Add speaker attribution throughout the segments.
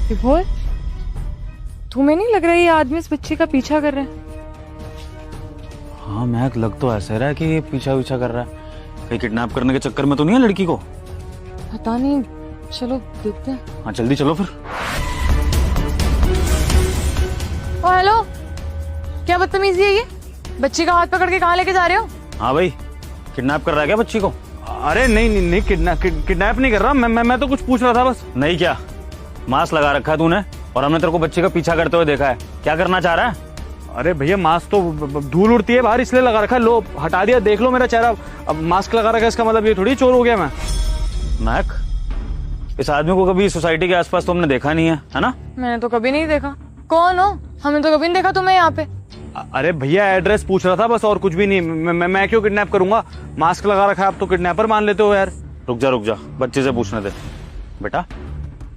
Speaker 1: विभोर, तुम्हें नहीं लग रहा ये आदमी इस बच्चे का पीछा कर रहा है?
Speaker 2: हाँ महक, लग तो ऐसे रहा है कि ये पीछा कर रहा है। कहीं किडनैप करने के चक्कर में तो नहीं है लड़की को?
Speaker 1: पता नहीं, चलो देखते हैं।
Speaker 2: हाँ जल्दी चलो फिर।
Speaker 1: ओ हेलो, क्या बदतमीजी है ये? बच्ची का हाथ पकड़ के कहाँ लेके जा रहे हो?
Speaker 2: हाँ भाई, किडनैप कर रहा है क्या बच्ची को?
Speaker 3: अरे नहीं किडनैप नहीं कर रहा मैं तो कुछ पूछ रहा था बस।
Speaker 2: नहीं क्या, मास्क लगा रखा है तूने और हमने तेरे को बच्ची का पीछा करते हुए देखा है। क्या करना चाह रहा है?
Speaker 3: अरे भैया मास्क तो धूल उड़ती है बाहर इसलिए लगा रखा है। लो हटा दिया, देख लो मेरा चेहरा। अब मास्क लगा रखा है इसका मतलब ये थोड़ी चोर हो गया मैं।
Speaker 2: महक, इस आदमी को कभी सोसाइटी के आसपास तो हमने देखा नहीं है ना?
Speaker 1: मैंने तो कभी नहीं देखा। कौन हो? हमने तो कभी नहीं देखा तुम्हें यहाँ पे।
Speaker 3: अरे भैया एड्रेस पूछ रहा था बस, और कुछ भी नहीं। मैं क्यों किडनैप करूंगा? मास्क लगा रखा है, आप तो किडनैपर मान लेते हो यार।
Speaker 2: रुक जा, बच्चे से पूछने दे। बेटा,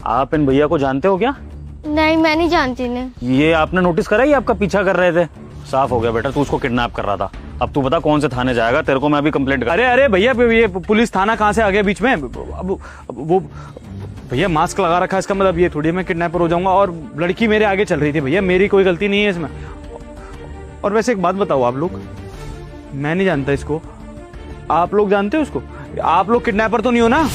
Speaker 2: आप इन भैया को जानते हो क्या?
Speaker 4: नहीं, मैं नहीं जानती ने।
Speaker 2: ये आपने नोटिस करा ये आपका पीछा कर रहे थे? साफ हो गया बेटा, तू उसको किडनैप कर रहा था। अब तू बता कौन से थाने जाएगा? तेरे को मैं अभी कंप्लेंट कर।
Speaker 3: अरे भैया, ये पुलिस थाना कहाँ से आ गया बीच में? अब वो भैया मास्क लगा रखा है इसका मतलब ये थोड़ी मैं किडनैपर हो जाऊंगा। और लड़की मेरे आगे चल रही थी भैया, मेरी कोई गलती नहीं है इसमें। और वैसे एक बात बताओ, आप लोग, मैं नहीं जानता इसको, आप लोग जानते हो उसको? आप लोग किडनैपर तो नहीं हो ना?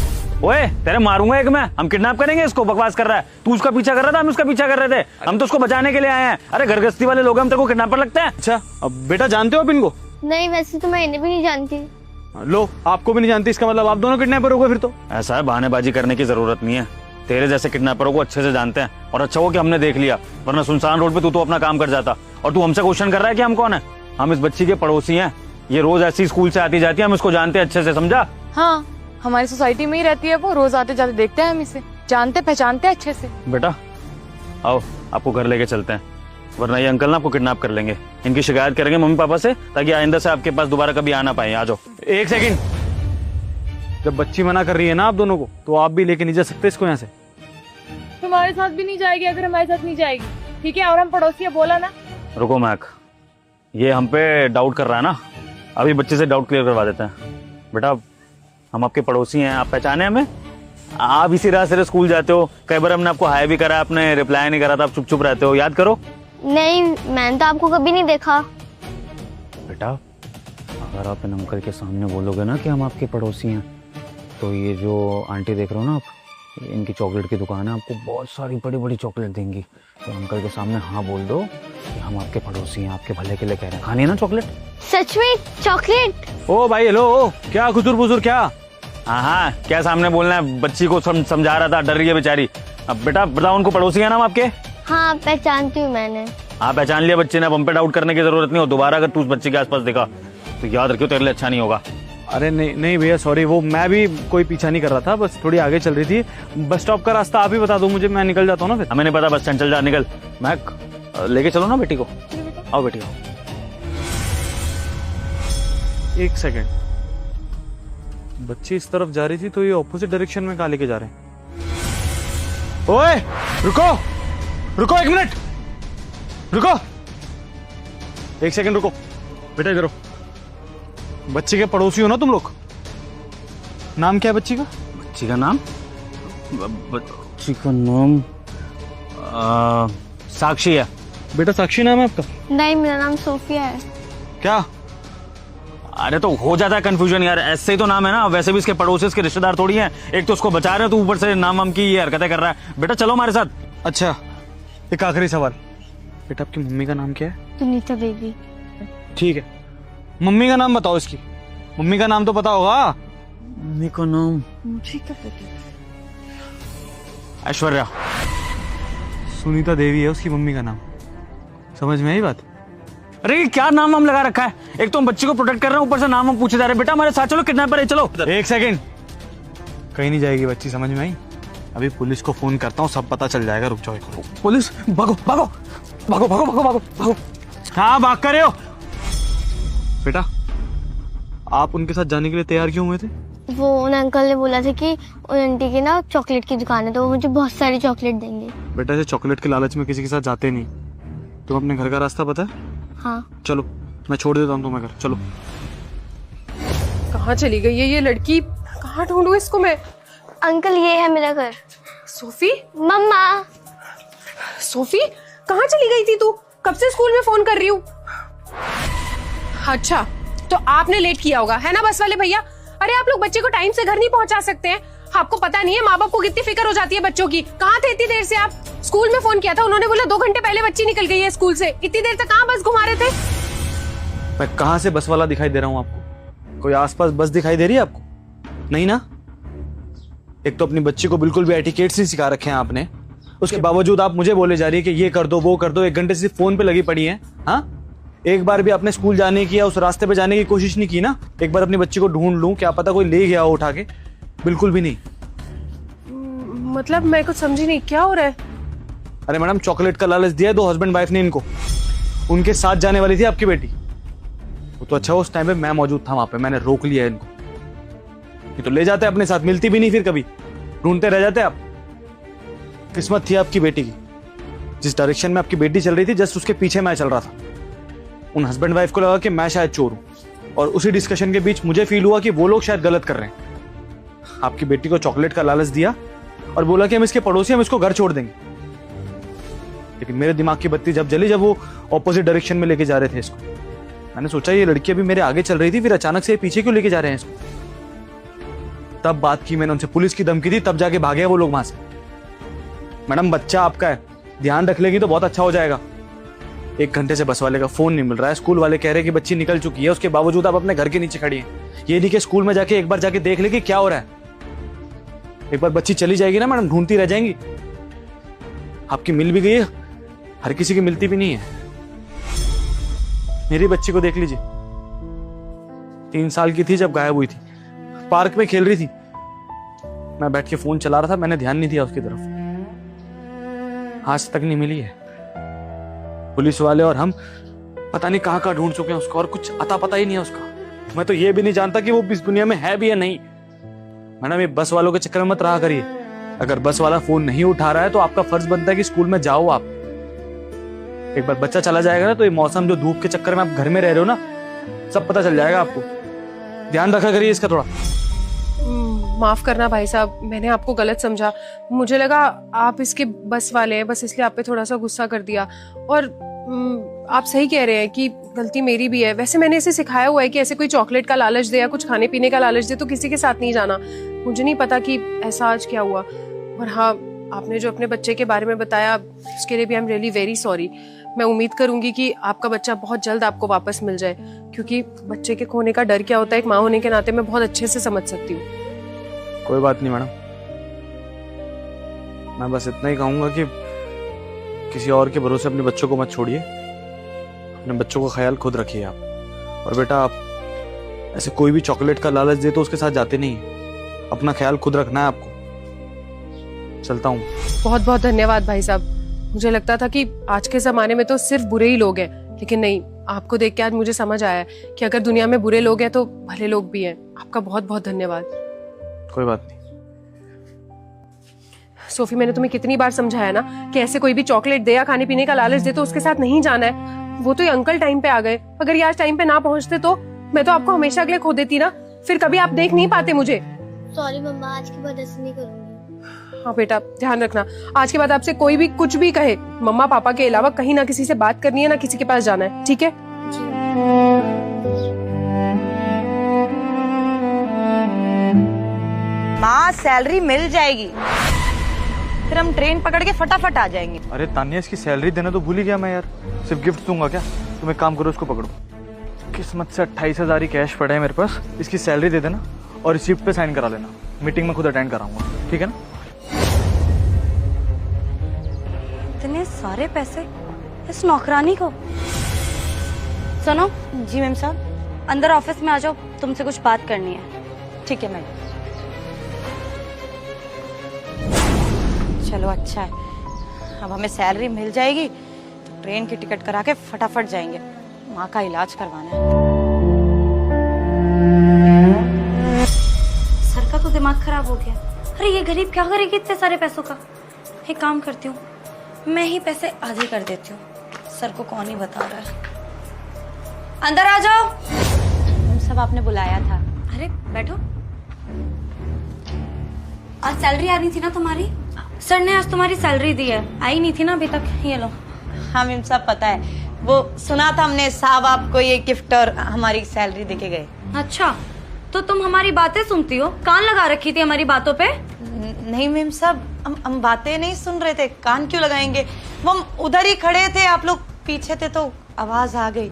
Speaker 2: ओए तेरे मारूंगा एक मैं। हम किडनैप करेंगे इसको? बकवास कर रहा है तू। उसका पीछा कर रहा था, हम उसका पीछा कर रहे थे। हम तो उसको बचाने के लिए आए हैं। अरे घर गृहस्थी वाले लोग, हम तेरे को किडनैपर लगते हैं?
Speaker 3: अच्छा, अब बेटा जानते हो आप इनको?
Speaker 4: नहीं, वैसे तो मैं इन्हें भी नहीं जानती।
Speaker 3: लो, आपको भी नहीं जानती, इसका मतलब आप दोनों किडनैपर हो गए फिर तो।
Speaker 2: ऐसा है, बहानेबाजी करने की जरूरत नहीं है। तेरे जैसे किडनैपरों को अच्छे से जानते हैं और अच्छा हो कि हमने देख लिया, वरना सुनसान रोड पे तू तो अपना काम कर जाता। और तू हमसे क्वेश्चन कर रहा है कि हम कौन है? हम इस बच्ची के पड़ोसी हैं। ये रोज ऐसी स्कूल से आती जाती है, हम इसको जानते हैं अच्छे से, समझा?
Speaker 1: हाँ, हमारी सोसाइटी में ही रहती है वो। रोज आते जाते देखते हैं हम इसे, जानते पहचानते हैं अच्छे से।
Speaker 2: बेटा आओ, आपको घर लेके चलते हैं, वरना ये अंकल ना आपको किडनैप कर लेंगे। इनकी शिकायत करेंगे मम्मी पापा से, ताकि आइंदा से आपके पास दोबारा कभी आना पाए। आ जाओ।
Speaker 3: एक सेकंड, जब बच्ची मना कर रही है ना आप दोनों को, तो आप भी लेके नहीं जा सकते इसको यहाँ से।
Speaker 1: तुम्हारे साथ भी नहीं जाएगी अगर हमारे साथ नहीं जाएगी, ठीक है? और हम पड़ोसी है, बोला ना।
Speaker 2: रुको महक, ये हम पे डाउट कर रहा है ना, अभी बच्चे से डाउट क्लियर करवा देते हैं। बेटा हम आपके पड़ोसी हैं, आप पहचाने हमें? आप इसी राह से स्कूल जाते हो, कई बार हमने आपको हाय भी करा, आपने रिप्लाई नहीं करा था, आप चुप चुप रहते हो, याद करो।
Speaker 4: नहीं, मैंने तो आपको कभी नहीं देखा।
Speaker 2: बेटा अगर आप इन अंकल के सामने बोलोगे ना कि हम आपके पड़ोसी हैं, तो ये जो आंटी देख रहे हो ना आप, इनकी चॉकलेट की दुकान है, आपको बहुत सारी बड़ी बड़ी चॉकलेट देंगी। तो अंकल के सामने हाँ बोल दो कि हम आपके पड़ोसी हैं, आपके भले के लिए कह रहे हैं। खानी है ना चॉकलेट?
Speaker 4: सच में चॉकलेट?
Speaker 3: ओ भाई हेलो, क्या खुजुर बुजुर क्या?
Speaker 2: हाँ, क्या सामने बोलना है? बच्ची को समझा रहा था, डर रही है बेचारी। अब बेटा बताओ, उनको पड़ोसी है ना आपके?
Speaker 4: हाँ, पहचानती हूँ मैंने।
Speaker 2: हाँ पहचान लिया बच्चे ने, अब हम पे डाउट करने की जरूरत नहीं हो। दोबारा अगर तू उस बच्चे के आसपास देखा तो याद रखियो, तेरे लिए अच्छा नहीं होगा।
Speaker 3: अरे नहीं भैया सॉरी, वो मैं भी कोई पीछा नहीं कर रहा था, बस थोड़ी आगे चल रही थी। बस स्टॉप का रास्ता आप ही बता दो मुझे, मैं निकल जाता हूँ ना फिर।
Speaker 2: हमें नहीं पता, बस स्टैंड चल जा, निकल। महक लेके चलो ना बेटी को। आओ बेटी आओ।
Speaker 3: एक सेकेंड, बच्ची इस तरफ जा रही थी तो ये ऑपोजिट डायरेक्शन में कहाँ लेके जा रहे हैं? ओए रुको एक मिनट, रुको एक सेकेंड, रुको बेटा इधर। बच्चे के पड़ोसी हो ना तुम लोग? नाम क्या है बच्ची का?
Speaker 2: बच्ची का नाम? बच्ची का नाम साक्षी है।
Speaker 3: बेटा साक्षी नाम है आपका?
Speaker 4: नहीं, मेरा नाम सोफिया है।
Speaker 3: क्या?
Speaker 2: अरे तो हो जाता है कंफ्यूजन यार, ऐसे ही तो नाम है ना। वैसे भी इसके पड़ोसी इसके रिश्तेदार थोड़ी हैं। एक तो उसको बचा रहे हो, तो ऊपर से नाम वाम की ये हरकतें कर रहा है। बेटा चलो हमारे साथ।
Speaker 3: अच्छा, एक आखिरी सवाल, बेटा आपकी मम्मी का नाम क्या है?
Speaker 4: सुनीता बेबी।
Speaker 3: ठीक है, मम्मी का नाम बताओ इसकी। मम्मी का नाम तो पता होगा।
Speaker 2: मम्मी का नाम
Speaker 4: मुझे क्या पता?
Speaker 2: ऐश्वर्या।
Speaker 3: सुनीता देवी है उसकी मम्मी का नाम, समझ में आई बात?
Speaker 2: अरे क्या नाम हम लगा रखा है? एक तो हम बच्ची को प्रोटेक्ट कर रहे हैं, ऊपर से नाम हम पूछे जा रहे हैं। बेटा हमारे साथ चलो, किडनैपर है, चलो।
Speaker 3: एक सेकंड, कहीं नहीं जाएगी बच्ची, समझ में आई? अभी पुलिस को फोन करता हूँ, सब पता चल जाएगा। रुक जाओ।
Speaker 2: पुलिस? भागो भागो भागो भागो भागो भागो भागो।
Speaker 3: हाँ भाग कर रहे हो। बेटा आप उनके साथ जाने के लिए तैयार क्यों हुए थे?
Speaker 4: वो उन अंकल ने बोला था कि उन आंटी की ना चॉकलेट की दुकान है, तो वो मुझे बहुत सारी चॉकलेट देंगे।
Speaker 3: बेटा ऐसे चॉकलेट के लालच में किसी के साथ जाते नहीं। तुम अपने घर का रास्ता पता है?
Speaker 4: हाँ।
Speaker 3: चलो मैं छोड़ देता हूँ तुम्हें घर, चलो।
Speaker 1: कहाँ चली गई है ये लड़की? कहाँ ढूंढूं इसको मैं?
Speaker 4: अंकल ये है मेरा घर।
Speaker 1: सोफी?
Speaker 4: मम्मा।
Speaker 5: सोफी, कहाँ चली गई थी तू? कब से स्कूल में फोन कर रही हूँ। अच्छा, तो आपने लेट किया होगा, है ना बस वाले भैया? अरे आप लोग बच्चे को टाइम से घर नहीं पहुंचा सकते हैं? आपको पता नहीं है माँ बाप को कितनी फिक्र हो जाती है बच्चों की। कहाँ थे इतनी देर से आप? स्कूल में फोन किया था, उन्होंने बोला 2 घंटे पहले बच्ची निकल गई है स्कूल से। इतनी देर तक कहाँ बस घुमा रहे थे?
Speaker 3: मैं कहाँ से बस वाला दिखाई दे रहा हूँ आपको? कोई आसपास बस दिखाई दे रही है आपको? नहीं ना? एक तो अपनी बच्ची को बिल्कुल भी एटिकेट नहीं सिखा रखे हैं आपने, उसके बावजूद आप मुझे बोले जा रही है कि ये कर दो वो कर दो। 1 घंटे से फोन पे लगी पड़ी है। हाँ, एक बार भी आपने स्कूल जाने की या उस रास्ते पे जाने की कोशिश नहीं की ना? एक बार अपनी बच्ची को ढूंढ लूं, क्या पता कोई ले गया हो उठा के। बिल्कुल भी नहीं।
Speaker 5: मतलब मैं कुछ समझी नहीं, क्या हो रहा है?
Speaker 3: अरे मैडम, चॉकलेट का लालच दिया है 2 हस्बैंड वाइफ ने इनको। उनके साथ जाने वाली थी आपकी बेटी। वो तो अच्छा, उस टाइम पे मैं मौजूद था वहां पे, मैंने रोक लिया इनको। ये तो ले जाते अपने साथ, मिलती भी नहीं फिर कभी, ढूंढते रह जाते आप। किस्मत थी आपकी बेटी की, जिस डायरेक्शन में आपकी बेटी चल रही थी जस्ट उसके पीछे मैं चल रहा था। उन हस्बैंड वाइफ को लगा कि मैं शायद चोर हूं, और उसी डिस्कशन के बीच मुझे फील हुआ कि वो लोग शायद गलत कर रहे हैं। आपकी बेटी को चॉकलेट का लालच दिया और बोला कि हम इसके पड़ोसी, हम इसको घर छोड़ देंगे। लेकिन मेरे दिमाग की बत्ती जब जली, जब वो ऑपोजिट डायरेक्शन में लेके जा रहे थे इसको। मैंने सोचा ये लड़की अभी मेरे आगे चल रही थी, फिर अचानक से पीछे क्यों लेके जा रहे हैं इसको। तब बात की मैंने उनसे, पुलिस की धमकी दी, तब जाके भागे वो लोग वहां से। मैडम, बच्चा आपका है, ध्यान रख लेगी तो बहुत अच्छा हो जाएगा। 1 घंटे से बस वाले का फोन नहीं मिल रहा है, स्कूल वाले कह रहे हैं कि बच्ची निकल चुकी है, उसके बावजूद आप अपने घर के नीचे खड़ी हैं। ये नहीं कि स्कूल में जाके एक बार जाके देख ले कि क्या हो रहा है। एक बार बच्ची चली जाएगी ना मैडम, ढूंढती रह जाएंगी। आपकी मिल भी गई है, हर किसी की मिलती भी नहीं है। मेरी बच्ची को देख लीजिए, 3 साल की थी जब गायब हुई थी, पार्क में खेल रही थी। मैं बैठ के फोन चला रहा था, मैंने ध्यान नहीं दिया उसकी तरफ। आज तक नहीं मिली है। पुलिस वाले और हम पता नहीं कहां ढूंढ चुके हैं उसको, और कुछ अता पता ही नहीं है उसका। मैं तो ये भी नहीं जानता कि वो इस दुनिया में है भी या नहीं। मैडम, ये बस वालों के चक्कर में मत रहा करिए। अगर बस वाला फोन नहीं उठा रहा है तो आपका फर्ज बनता है कि स्कूल में जाओ आप। एक बार बच्चा चला जाएगा ना, तो ये मौसम जो धूप के चक्कर में आप घर में रह रहे हो ना, सब पता चल जाएगा आपको। ध्यान रखा करिए इसका थोड़ा।
Speaker 5: माफ करना भाई साहब, मैंने आपको गलत समझा। मुझे लगा आप इसके बस वाले हैं, बस इसलिए आप पे थोड़ा सा गुस्सा कर दिया। और आप सही कह रहे हैं कि गलती मेरी भी है। वैसे मैंने इसे सिखाया हुआ है कि ऐसे कोई चॉकलेट का लालच दे या कुछ खाने पीने का लालच दे तो किसी के साथ नहीं जाना। मुझे नहीं पता कि ऐसा आज क्या हुआ। और हाँ, आपने जो अपने बच्चे के बारे में बताया उसके लिए भी I am really very sorry. मैं उम्मीद करूंगी कि आपका बच्चा बहुत जल्द आपको वापस मिल जाए, क्योंकि बच्चे के खोने का डर क्या होता है एक माँ होने के नाते मैं बहुत अच्छे से समझ सकती हूँ।
Speaker 3: कोई बात नहीं मैडम, मैं बस इतना ही कहूंगा कि किसी और के भरोसे अपने बच्चों को मत छोड़िए। अपने बच्चों का ख्याल खुद रखिए आप। और बेटा, आप ऐसे कोई भी चॉकलेट का लालच दे तो उसके साथ जाते नहीं है। अपना ख्याल खुद रखना है आपको। चलता हूँ।
Speaker 5: बहुत बहुत धन्यवाद भाई साहब। मुझे लगता था कि आज के जमाने में तो सिर्फ बुरे ही लोग हैं, लेकिन नहीं, आपको देख के आज मुझे समझ आया कि अगर दुनिया में बुरे लोग हैं तो भले लोग भी हैं। आपका बहुत बहुत धन्यवाद।
Speaker 3: कोई बात नहीं।
Speaker 5: सोफी, मैंने तुम्हें कितनी बार समझाया ना कि ऐसे कोई भी चॉकलेट दे या खाने पीने का लालच दे तो उसके साथ नहीं जाना है। वो तो ये अंकल टाइम पे आ गए, अगर ये आज टाइम पे ना पहुंचते तो मैं तो आपको हमेशा के लिए खो देती ना, फिर कभी आप देख नहीं पाते मुझे।
Speaker 4: सॉरी मम्मा, आज के बाद ऐसे नहीं करूंगी।
Speaker 5: हाँ बेटा, ध्यान रखना, आज के बाद आपसे कोई भी कुछ भी कहे, मम्मा पापा के अलावा कहीं ना किसी से बात करनी है, ना किसी के पास जाना है, ठीक है?
Speaker 6: माँ, सैलरी मिल जाएगी, फिर हम ट्रेन पकड़ के फटाफट आ जाएंगे।
Speaker 3: अरे तानिया, इसकी सैलरी देना तो भूल ही गया मैं यार। सिर्फ गिफ्ट दूंगा क्या? तुम एक काम करो, इसको पकड़ो। किस्मत से 28,000 ही कैश पड़े हैं मेरे पास। इसकी सैलरी दे देना और रिसिप्ट पे साइन करा लेना। मीटिंग में खुद अटेंड कराऊंगा, ठीक है ना?
Speaker 6: इतने सारे पैसे इस नौकरानी को। सुनो जी मैम साहब, अंदर ऑफिस में आ जाओ, तुमसे कुछ बात करनी है। ठीक है मैडम। चलो अच्छा है, अब हमें सैलरी मिल जाएगी तो ट्रेन की टिकट करा के फटाफट जाएंगे, माँ का इलाज करवाना है। सर का तो दिमाग खराब हो गया। अरे ये गरीब क्या करेगी इतने सारे पैसों का। एक काम करती हूँ, मैं ही पैसे आधे कर देती हूँ, सर को कौन ही बता रहा है। अंदर आ जाओ।
Speaker 7: तुम सब आपने बुलाया था।
Speaker 6: अरे बैठो। आज सैलरी आनी थी ना तुम्हारी? सर ने आज तुम्हारी सैलरी दी है, आई नहीं थी ना अभी तक, ये लो।
Speaker 8: हाँ मैम साहब पता है, वो सुना था हमने, साहब आपको ये गिफ्ट और हमारी सैलरी देके गए।
Speaker 6: अच्छा, तो तुम हमारी बातें सुनती हो? कान लगा रखी थी हमारी बातों पे?
Speaker 8: नहीं मैम साहब, हम बातें नहीं सुन रहे थे, कान क्यों लगाएंगे, वो हम उधर ही खड़े थे, आप लोग पीछे थे तो आवाज आ गई।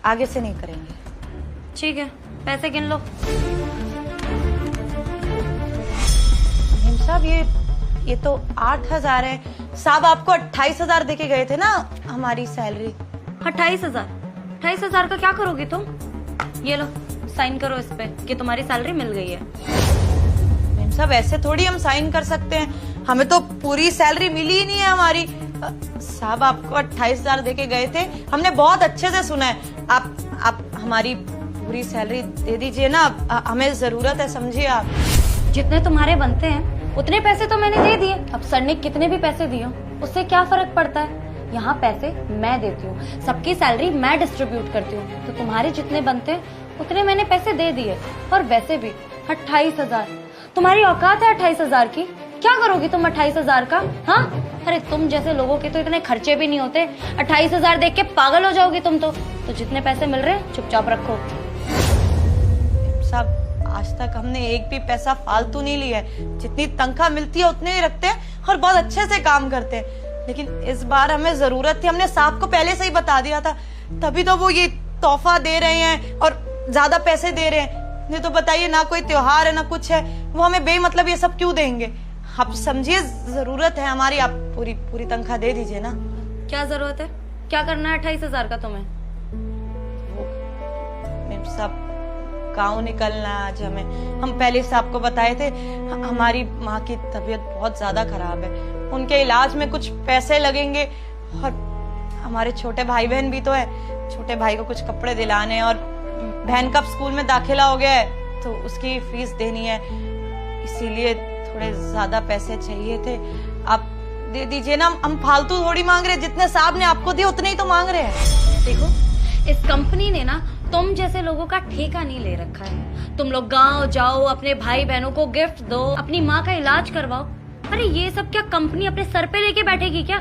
Speaker 8: आगे से नहीं करेंगे।
Speaker 6: ठीक है, पैसे गिन लो।
Speaker 8: मैम साहब ये तो 8,000 है, साहब आपको 28,000 देके गए थे ना हमारी सैलरी।
Speaker 6: 28,000? 28,000 का क्या करोगी तुम? ये लो, साइन करो इस पे कि तुम्हारी सैलरी मिल गई है।
Speaker 8: मैम साहब ऐसे थोड़ी हम साइन कर सकते हैं, हमें तो पूरी सैलरी मिली ही नहीं है हमारी। साहब आपको 28,000 देके गए थे, हमने बहुत अच्छे से सुना है। आप हमारी पूरी सैलरी दे दीजिए ना, हमें जरूरत है, समझिए आप।
Speaker 6: जितने तुम्हारे बनते हैं उतने पैसे तो मैंने दे दिए। अब सर ने कितने भी पैसे दिए उससे क्या फर्क पड़ता है? यहाँ पैसे मैं देती हूँ, सबकी सैलरी मैं डिस्ट्रीब्यूट करती हूँ, तो तुम्हारे जितने बनते हैं उतने मैंने पैसे दे दिए। और वैसे भी 28,000, तुम्हारी औकात है 28,000 की? क्या करोगी तुम 28,000 का? हाँ, अरे तुम जैसे लोगों के तो इतने खर्चे भी नहीं होते। 28,000 देख के पागल हो जाओगी तुम तो जितने पैसे मिल रहे हैं चुपचाप रखो।
Speaker 8: साहब आज तक हमने एक भी पैसा फालतू नहीं लिया है, जितनी तनख्वाह मिलती है उतने ही रखते हैं और बहुत अच्छे से काम करते हैं। लेकिन इस बार हमें जरूरत थी, हमने साहब को पहले से ही बता दिया था, तभी तो वो ये तोहफा दे रहे हैं और ज्यादा पैसे दे रहे हैं। नहीं तो बताइए, ना कोई त्योहार है ना कुछ है, वो हमें बेमतलब ये सब क्यों देंगे? आप समझिए, जरूरत है हमारी, आप पूरी तनख्वाह दे दीजिए ना।
Speaker 6: क्या जरूरत है? क्या करना है 28,000 का तुम्हें?
Speaker 8: मैम साहब गाँव निकलना आज हमें, हम पहले से आपको बताए थे, हमारी माँ की तबीयत बहुत ज्यादा खराब है, उनके इलाज में कुछ पैसे लगेंगे और हमारे छोटे भाई बहन भी तो है, छोटे भाई को कुछ कपड़े दिलाने, और बहन का स्कूल में दाखिला हो गया है तो उसकी फीस देनी है, इसीलिए थोड़े ज्यादा पैसे चाहिए थे। आप दे दीजिए ना, हम फालतू थोड़ी मांग रहे, जितने साहब ने आपको दिए उतने ही तो मांग रहे हैं।
Speaker 6: देखो, इस कंपनी ने ना तुम जैसे लोगों का ठेका नहीं ले रखा है। तुम लोग गांव जाओ, अपने भाई बहनों को गिफ्ट दो, अपनी माँ का इलाज करवाओ। अरे ये सब क्या कंपनी अपने सर पे लेके बैठेगी क्या?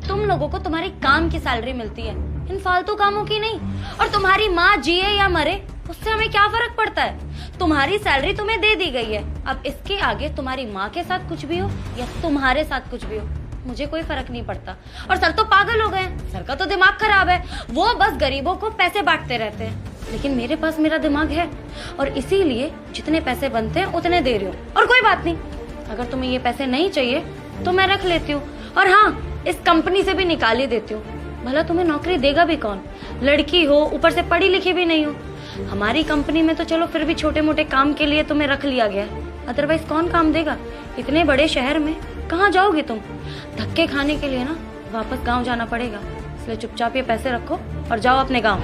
Speaker 6: तुम लोगों को तुम्हारे काम की सैलरी मिलती है, इन फालतू कामों की नहीं। और तुम्हारी माँ जिए या मरे उससे हमें क्या फर्क पड़ता है? तुम्हारी सैलरी तुम्हें दे दी गई है, अब इसके आगे तुम्हारी माँ के साथ कुछ भी हो या तुम्हारे साथ कुछ भी हो, मुझे कोई फर्क नहीं पड़ता। और सर तो पागल हो गए, सर का तो दिमाग खराब है, वो बस गरीबों को पैसे बांटते रहते हैं। लेकिन मेरे पास मेरा दिमाग है और इसीलिए जितने पैसे बनते हैं उतने दे रही हूँ। और कोई बात नहीं, अगर तुम्हें ये पैसे नहीं चाहिए तो मैं रख लेती हूँ, और हाँ, इस कंपनी से भी निकाल ही देती हूँ। भला तुम्हें नौकरी देगा भी कौन? लड़की हो, ऊपर से पढ़ी लिखी भी नहीं हो। हमारी कंपनी में तो चलो फिर भी छोटे मोटे काम के लिए तुम्हें रख लिया गया, अदरवाइज कौन काम देगा? इतने बड़े शहर में कहाँ जाओगी तुम? धक्के खाने के लिए ना वापस गाँव जाना पड़ेगा, इसलिए चुपचाप ये पैसे रखो और जाओ अपने गाँव।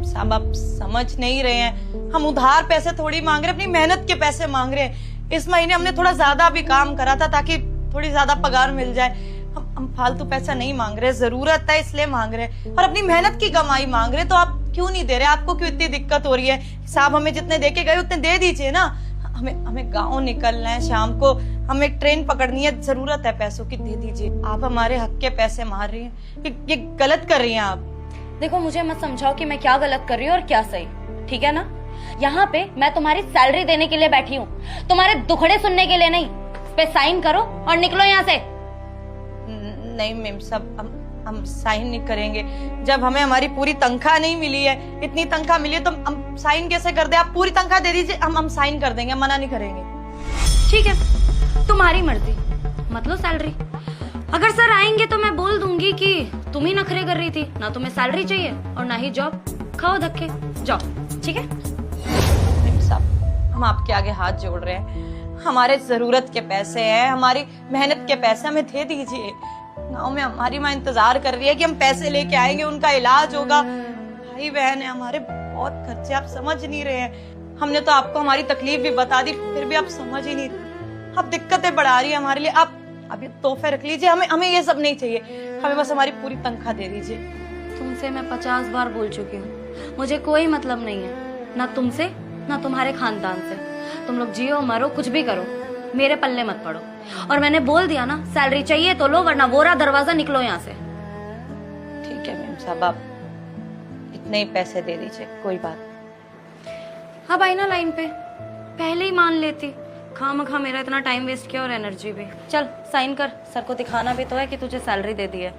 Speaker 8: साहब आप समझ नहीं रहे हैं, हम उधार पैसे थोड़ी मांग रहे, अपनी मेहनत के पैसे मांग रहे हैं। इस महीने हमने थोड़ा ज्यादा भी काम करा था ताकि थोड़ी ज्यादा पगार मिल जाए। हम फालतू पैसा नहीं मांग रहे, जरूरत है इसलिए मांग रहे हैं, और अपनी मेहनत की कमाई मांग रहे। तो आप क्यों नहीं दे रहे? आपको क्यों इतनी दिक्कत हो रही है? साहब हमें जितने देके गए उतने दे दीजिए ना, हमें गाँव निकलना है, शाम को हमें ट्रेन पकड़नी है, जरूरत है पैसों की, दे दीजिए। आप हमारे हक के पैसे मार रही हैं, ये गलत कर रही हैं आप।
Speaker 6: देखो, मुझे मत समझाओ कि मैं क्या गलत कर रही हूँ और क्या सही, ठीक है ना? यहाँ पे मैं तुम्हारी सैलरी देने के लिए बैठी हूँ, तुम्हारे दुखड़े सुनने के लिए नहीं। इस पे साइन करो और निकलो यहाँ से।
Speaker 8: नहीं मैम साहब, हम साइन नहीं करेंगे। जब हमें हमारी पूरी तनख्वाह नहीं मिली है, इतनी तनख्वाह मिली है तो हम साइन कैसे कर दे? आप पूरी तनख्वाह दे दीजिए, हम साइन कर देंगे, मना नहीं करेंगे।
Speaker 6: ठीक है, तुम्हारी मर्जी, मत लो सैलरी। अगर सर आएंगे तो मैं बोल दूंगी कि तुम ही नखरे कर रही थी, ना तुम्हें सैलरी चाहिए और ना ही जॉब, खाओ धक्के, जाओ, ठीक है?
Speaker 8: मैम साहब, हम आपके आगे हाथ जोड़ रहे हैं, हमारे जरूरत के पैसे हैं, हमारी मेहनत के पैसे हमें दे दीजिए। गाँव में हमारी माँ इंतजार कर रही है कि हम पैसे लेके आएंगे, उनका इलाज होगा, भाई बहन है हमारे, बहुत खर्चे, आप समझ नहीं रहे हैं। हमने तो आपको हमारी तकलीफ भी बता दी, फिर भी आप समझ ही नहीं रहे। आप दिक्कतें बढ़ा रही है हमारे लिए। आप अभी तोहफे रख लीजिए, हमें ये सब नहीं चाहिए, हमें बस हमारी पूरी तनख्वाह दे दीजिए।
Speaker 6: तुमसे मैं 50 बार बोल चुकी हूँ, मुझे कोई मतलब नहीं है, ना तुमसे ना तुम्हारे खानदान से। तुम लोग जियो मरो कुछ भी करो, मेरे पल्ले मत पड़ो। और मैंने बोल दिया ना, सैलरी चाहिए तो लो, वरना वो रहा दरवाजा, निकलो यहाँ से।
Speaker 8: ठीक है मेम साहब, आप इतने ही पैसे दे दीजिए, कोई बात नहीं।
Speaker 6: अब आई ना लाइन पे, पहले ही मान लेती। खामखा मेरा इतना टाइम वेस्ट किया और एनर्जी भी। चल साइन कर, सर को दिखाना भी तो है कि तुझे सैलरी दे दी है।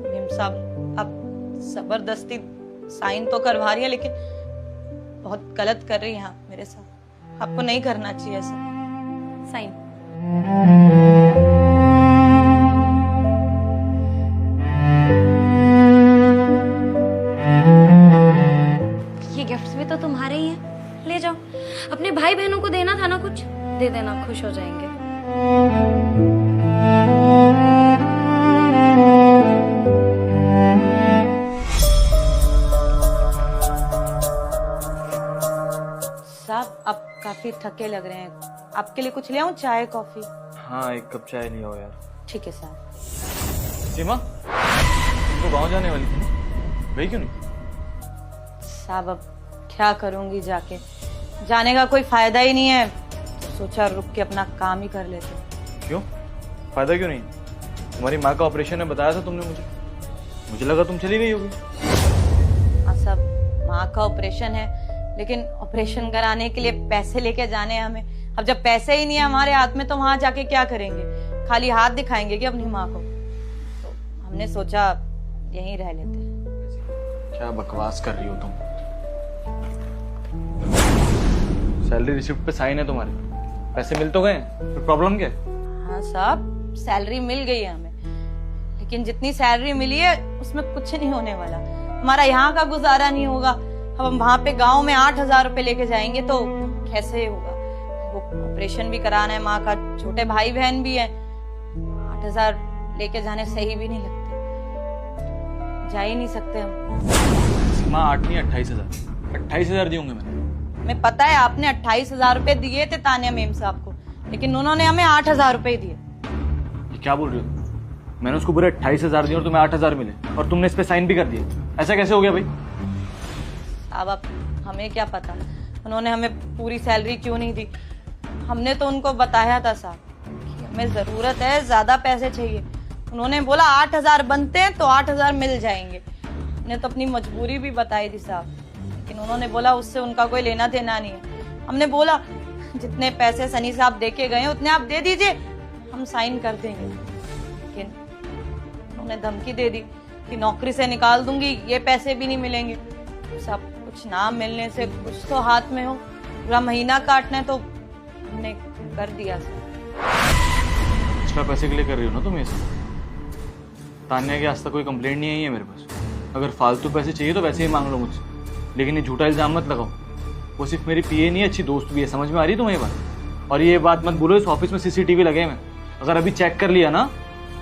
Speaker 8: मेम साहब, आप जबरदस्ती साइन तो करवा रही है, लेकिन बहुत गलत कर रही हैं आप मेरे साथ। आपको नहीं करना चाहिए ऐसा।
Speaker 6: साइन। ये गिफ्ट्स भी तो तुम्हारे ही हैं, ले जाओ। अपने भाई बहनों को देना था ना, कुछ दे देना, खुश हो जाएंगे।
Speaker 8: साहब, आप काफी थके लग रहे हैं, आपके लिए कुछ ले आऊं, चाय कॉफी?
Speaker 3: हाँ, एक कप चाय लिया हो यार।
Speaker 8: ठीक है साहब।
Speaker 3: सीमा, तुमको गाँव जाने वाली थी, गई क्यों नहीं?
Speaker 8: साहब, अब क्या करूंगी जाके, जाने का कोई फायदा ही नहीं है, तो सोचा रुक के अपना काम ही कर लेते।
Speaker 3: क्यों? फायदा क्यों नहीं? तुम्हारी माँ का ऑपरेशन है, बताया था तुमने मुझे लगा तुम चली गई होगी।
Speaker 8: हाँ साहब, माँ का ऑपरेशन है, लेकिन ऑपरेशन कराने के लिए पैसे लेके जाने हैं हमें। अब जब पैसे ही नहीं है हमारे हाथ में, तो वहां जाके क्या करेंगे? खाली हाथ दिखाएंगे कि अपनी माँ को? तो हमने सोचा यहीं रह लेते हैं।
Speaker 3: क्या बकवास कर रही हो तुम? सैलरी रिसिप्ट पे साइन है तुम्हारे, पैसे मिल तो गए, फिर प्रॉब्लम क्या है?
Speaker 8: हाँ साहब, सैलरी मिल गई है हमें, लेकिन जितनी सैलरी मिली है उसमें कुछ नहीं होने वाला। हमारा यहाँ का गुजारा नहीं होगा। अब हम वहां पे गांव में 8,000 रुपए लेके जाएंगे तो कैसे होगा? वो ऑपरेशन भी कराना है माँ का, छोटे भाई बहन भी है। 8,000 लेके जाने सही भी नहीं लगते, जा ही नहीं सकते हम।
Speaker 3: सीमा, 8 नहीं 28,000। 28,000 दिए होंगे मैंने।
Speaker 8: हमें पता है आपने 28,000 रुपए दिए थे तानिया मेम साहब को, लेकिन उन्होंने हमें 8,000 रुपए दिए।
Speaker 3: ये क्या बोल रही हो? मैंने उसको पूरे 28,000 दिए और तुम्हें 8,000 मिले, और तुमने इस पे साइन भी कर दिए। ऐसा कैसे हो गया भाई?
Speaker 8: अब हमें क्या पता उन्होंने हमें पूरी सैलरी क्यों नहीं दी। हमने तो उनको बताया था साहब कि हमें जरूरत है, ज्यादा पैसे चाहिए। उन्होंने बोला 8,000 बनते हैं तो 8,000 मिल जाएंगे। हमने तो अपनी मजबूरी भी बताई थी साहब, लेकिन उन्होंने बोला उससे उनका कोई लेना देना नहीं है। हमने बोला जितने पैसे सनी साहब दे के गए उतने आप दे दीजिए, हम साइन कर देंगे। लेकिन उन्होंने धमकी दे दी कि नौकरी से निकाल दूंगी, ये पैसे भी नहीं मिलेंगे। सब कुछ ना मिलने से कुछ तो हाथ में हो, पूरा महीना काटना है, तो हमने कर दिया।
Speaker 3: एक्स्ट्रा पैसे के लिए कर रही हो ना तुम ये सब? तान्या के आज तक कोई कंप्लेंट नहीं आई है मेरे पास। अगर फालतू पैसे चाहिए तो वैसे ही मांग लो मुझसे, लेकिन ये झूठा इल्जाम मत लगाओ। वो सिर्फ मेरी पीए नहीं है, अच्छी दोस्त भी है। समझ में आ रही है तुम्हें ये बात? और ये बात मत बोलो इस ऑफिस में सीसीटीवी लगे हैं। अगर अभी चेक कर लिया ना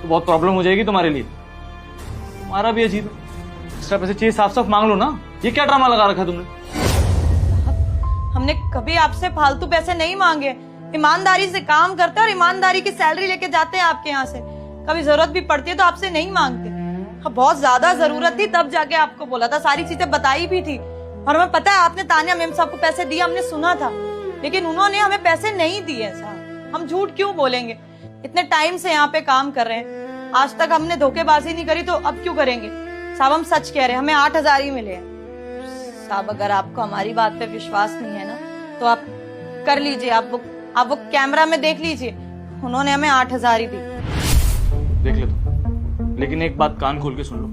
Speaker 3: तो बहुत प्रॉब्लम हो जाएगी तुम्हारे लिए। तुम्हारा भी अजीब है, एक्स्ट्रा पैसे चाहिए साफ साफ मांग लो ना। ये क्या ड्रामा लगा रखा है तुमने?
Speaker 8: हमने कभी आपसे फालतू पैसे नहीं मांगे, ईमानदारी से काम करते हैं और ईमानदारी की सैलरी लेके जाते हैं आपके यहाँ से। कभी जरूरत भी पड़ती है तो आपसे नहीं मांगते। बहुत ज्यादा जरूरत थी तब जाके आपको बोला था, सारी चीजें बताई भी थी। और हमें पता है आपने तानिया मेम साहब को पैसे दिए, हमने सुना था, लेकिन उन्होंने हमें पैसे नहीं दिए साहब। हम झूठ क्यों बोलेंगे? इतने टाइम से यहाँ पे काम कर रहे हैं, आज तक हमने धोखेबाजी नहीं करी, तो अब क्यों करेंगे? साहब हम सच कह रहे हैं, हमें 8,000 ही मिले हैं। साहब अगर आपको हमारी बात पे विश्वास नहीं है ना तो आप कर लीजिए, आप वो कैमरा में देख लीजिए, उन्होंने हमें 8,000 ही दी।
Speaker 3: देख ले तुम, लेकिन एक बात कान खोल के सुन लो,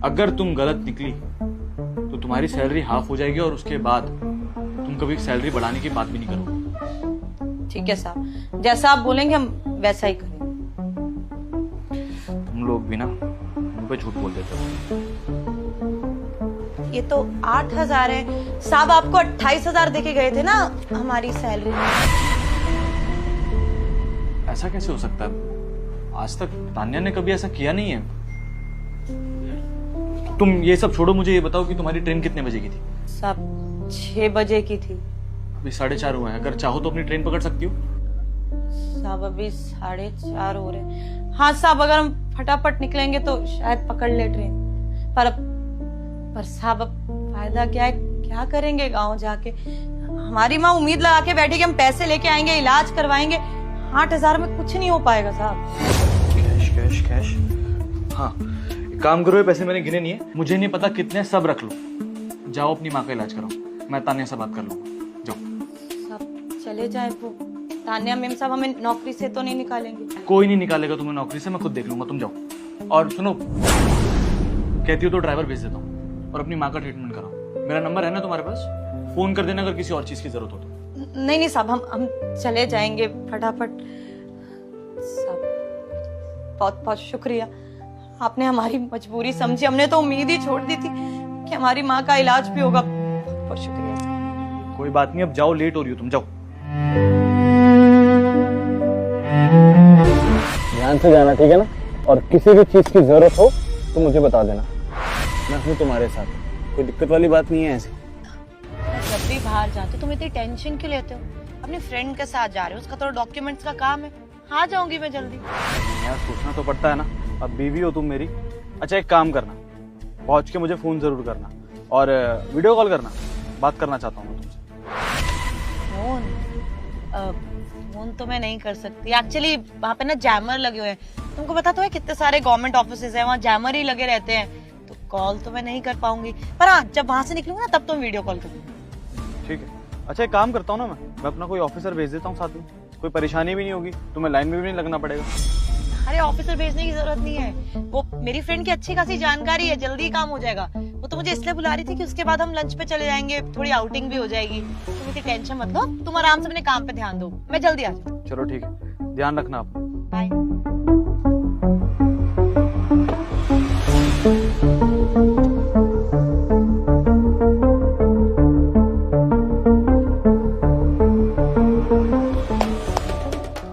Speaker 3: अगर तुम गलत निकली तो तुम्हारी सैलरी हाफ हो जाएगी और उसके बाद तुम कभी सैलरी बढ़ाने की बात भी नहीं करोगे।
Speaker 8: ठीक है साहब, जैसा आप बोलेंगे हम वैसा ही करेंगे।
Speaker 3: तुम लोग भी ना मुझ पे झूठ बोल देते हो।
Speaker 8: ये तो 8,000 है साहब, आपको 28,000 देके गए थे ना हमारी सैलरी में।
Speaker 3: ऐसा कैसे हो सकता है? आज तक तान्या ने कभी ऐसा किया नहीं है। तुम ये सब छोड़ो, मुझे ये बताओ कि तुम्हारी ट्रेन कितने बजे की थी?
Speaker 8: साहब 6 बजे की थी।
Speaker 3: अभी 4:30 हुए हैं, अगर चाहो तो अपनी ट्रेन पकड़ सकती हो।
Speaker 8: साहब अभी 4:30 हो रहे। हाँ साहब, अगर हम फटाफट निकलेंगे तो शायद पकड़ ले ट्रेन, पर अब पर साहब अब फायदा क्या है, क्या करेंगे गांव जाके? हमारी माँ उम्मीद लगा के बैठी कि हम पैसे लेके आएंगे, इलाज करवाएंगे। 8,000 में कुछ नहीं हो पाएगा साहब।
Speaker 3: Cash cash cash. हाँ, एक काम करो, ये पैसे मैंने गिने नहीं है, मुझे नहीं पता कितने, सब रख लो। जाओ अपनी माँ का इलाज कराओ, मैं तान्या से बात कर लूंगा। जाओ।
Speaker 8: साहब चले जाए वो, तान्या मेम साहब हमें नौकरी से तो नहीं निकालेंगे?
Speaker 3: कोई नहीं निकालेगा तुम्हें नौकरी से, मैं खुद देख लूंगा, तुम जाओ। और सुनो, कहती हो तो ड्राइवर भेज देता हूँ और अपनी माँ का ट्रीटमेंट कराओ। मेरा नंबर है ना तुम्हारे पास, फोन कर देना अगर किसी और चीज की जरूरत हो तो।
Speaker 8: नहीं नहीं साहब, हम चले जाएंगे फटाफट। साहब बहुत बहुत शुक्रिया, आपने हमारी मजबूरी समझी। हमने तो उम्मीद ही छोड़ दी थी कि हमारी माँ का इलाज भी होगा। बहुत शुक्रिया।
Speaker 3: कोई बात नहीं, अब जाओ, लेट हो रही हो तुम, जाओ।
Speaker 2: ध्यान से जाना, ठीक है ना? और किसी भी चीज की जरूरत हो तो मुझे बता देना, मैं हूँ तुम्हारे साथ, कोई दिक्कत वाली बात नहीं है ऐसी।
Speaker 8: जब भी बाहर जाते हो तुम इतनी टेंशन क्यों लेते हो? अपनी फ्रेंड के साथ जा रहे हो, उसका थोड़ा डॉक्यूमेंट्स का काम है। आ जाऊंगी मैं जल्दी।
Speaker 3: यार सोचना तो पड़ता है ना, अब बीवी हो तुम मेरी। अच्छा एक काम करना, पहुंच के मुझे फोन जरूर करना और वीडियो कॉल करना, बात करना चाहता हूँ मैं तुमसे।
Speaker 8: फोन तो मैं नहीं कर सकती एक्चुअली, वहाँ पे ना जैमर लगे हुए हैं। तुमको पता तो है कितने सारे गवर्नमेंट ऑफिसेज हैं, वहाँ जैमर ही लगे रहते हैं, तो कॉल तो मैं नहीं कर पाऊंगी। पर हाँ, जब वहां से निकलूंगी ना तब तो वीडियो कॉल करूंगी।
Speaker 3: ठीक है। अच्छा एक काम करता हूँ ना, मैं अपना कोई ऑफिसर भेज देता हूँ साथ में, कोई परेशानी भी नहीं होगी, तुम्हें लाइन में भी नहीं लगना पड़ेगा।
Speaker 8: अरे ऑफिसर भेजने की जरूरत नहीं है, वो मेरी फ्रेंड की अच्छी खासी जानकारी है, जल्दी काम हो जाएगा। वो तो मुझे इसलिए बुला रही थी कि उसके बाद हम लंच पे चले जाएंगे, थोड़ी आउटिंग भी हो जाएगी। तुम इतनी टेंशन मत लो, तुम आराम से अपने काम पे ध्यान दो, मैं जल्दी आ जाऊँ।
Speaker 3: चलो ठीक है, ध्यान रखना आप।
Speaker 8: बाय।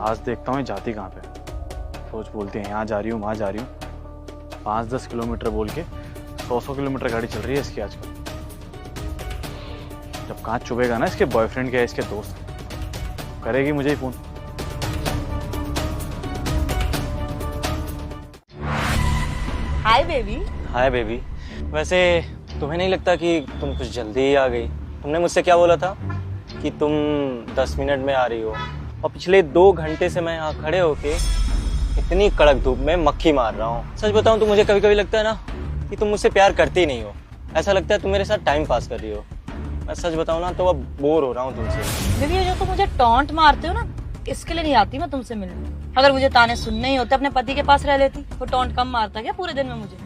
Speaker 3: आज देखता हूँ जाती कहाँ पे, रोज बोलते हैं यहाँ जा रही हूँ वहाँ जा रही हूँ, 5-10 किलोमीटर बोल के 100 किलोमीटर गाड़ी चल रही है इसकी आजकल। जब कांच चुभेगा ना इसके बॉयफ्रेंड के, इसके दोस्त, करेगी मुझे ही phone.
Speaker 8: Hi baby.
Speaker 9: Hi baby. वैसे तुम्हें नहीं लगता कि तुम कुछ जल्दी ही आ गई? तुमने मुझसे क्या बोला था कि तुम 10 मिनट में आ रही हो, और पिछले 2 घंटे से मैं यहाँ खड़े होके इतनी कड़क धूप में मक्खी मार रहा हूँ। सच बताऊँ तो मुझे कभी कभी लगता है ना कि तुम मुझसे प्यार करती नहीं हो, ऐसा लगता है तुम मेरे साथ टाइम पास कर रही हो। मैं सच बताऊँ ना तो अब बोर हो रहा हूँ तुमसे।
Speaker 8: बेबी ये जो तुम मुझे टॉन्ट मारते हो ना, इसके लिए नहीं आती मैं तुमसे मिलने। अगर मुझे ताने सुनने ही होते अपने पति के पास रह लेती, वो टॉन्ट कम मारता क्या पूरे दिन में मुझे?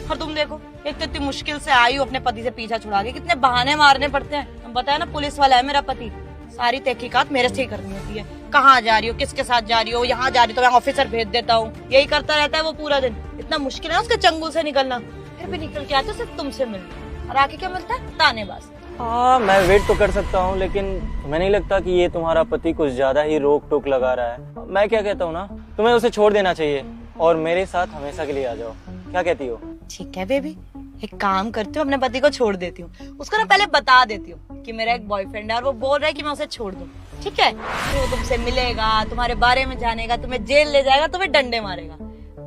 Speaker 8: और तुम देखो, एक तो इतनी मुश्किल से आई हूँ अपने पति से पीछा छुड़ा के, कितने बहाने मारने पड़ते हैं। तुम बताया ना पुलिस वाला है मेरा पति, सारी तहकीकात मेरे से ही करनी होती है। कहाँ जा रही हो, किसके साथ जा रही हो, यहाँ जा रही हो तो मैं ऑफिसर भेज देता हूँ, यही करता रहता है वो पूरा दिन। इतना मुश्किल है उसके चंगुल से निकलना। फिर भी निकल के आते सिर्फ तुमसे मिलने, और आके क्या मिलता है? तानेबाज।
Speaker 9: हाँ मैं वेट तो कर सकता हूँ, लेकिन तुम्हें नहीं लगता कि ये तुम्हारा पति कुछ ज्यादा ही रोक टोक लगा रहा है? मैं क्या कहता हूँ ना, तुम्हें उसे छोड़ देना चाहिए और मेरे साथ हमेशा के लिए आ जाओ। क्या कहती हो?
Speaker 8: ठीक है बेबी, एक काम करती हूँ, अपने पति को छोड़ देती हूँ। उसको ना पहले बता देती हूँ कि मेरा एक बॉयफ्रेंड है और वो बोल रहा है कि मैं उसे छोड़ दूँ। ठीक है, तो वो तुमसे मिलेगा, तुम्हारे बारे में जानेगा, तुम्हें जेल ले जाएगा, तुम्हें डंडे मारेगा।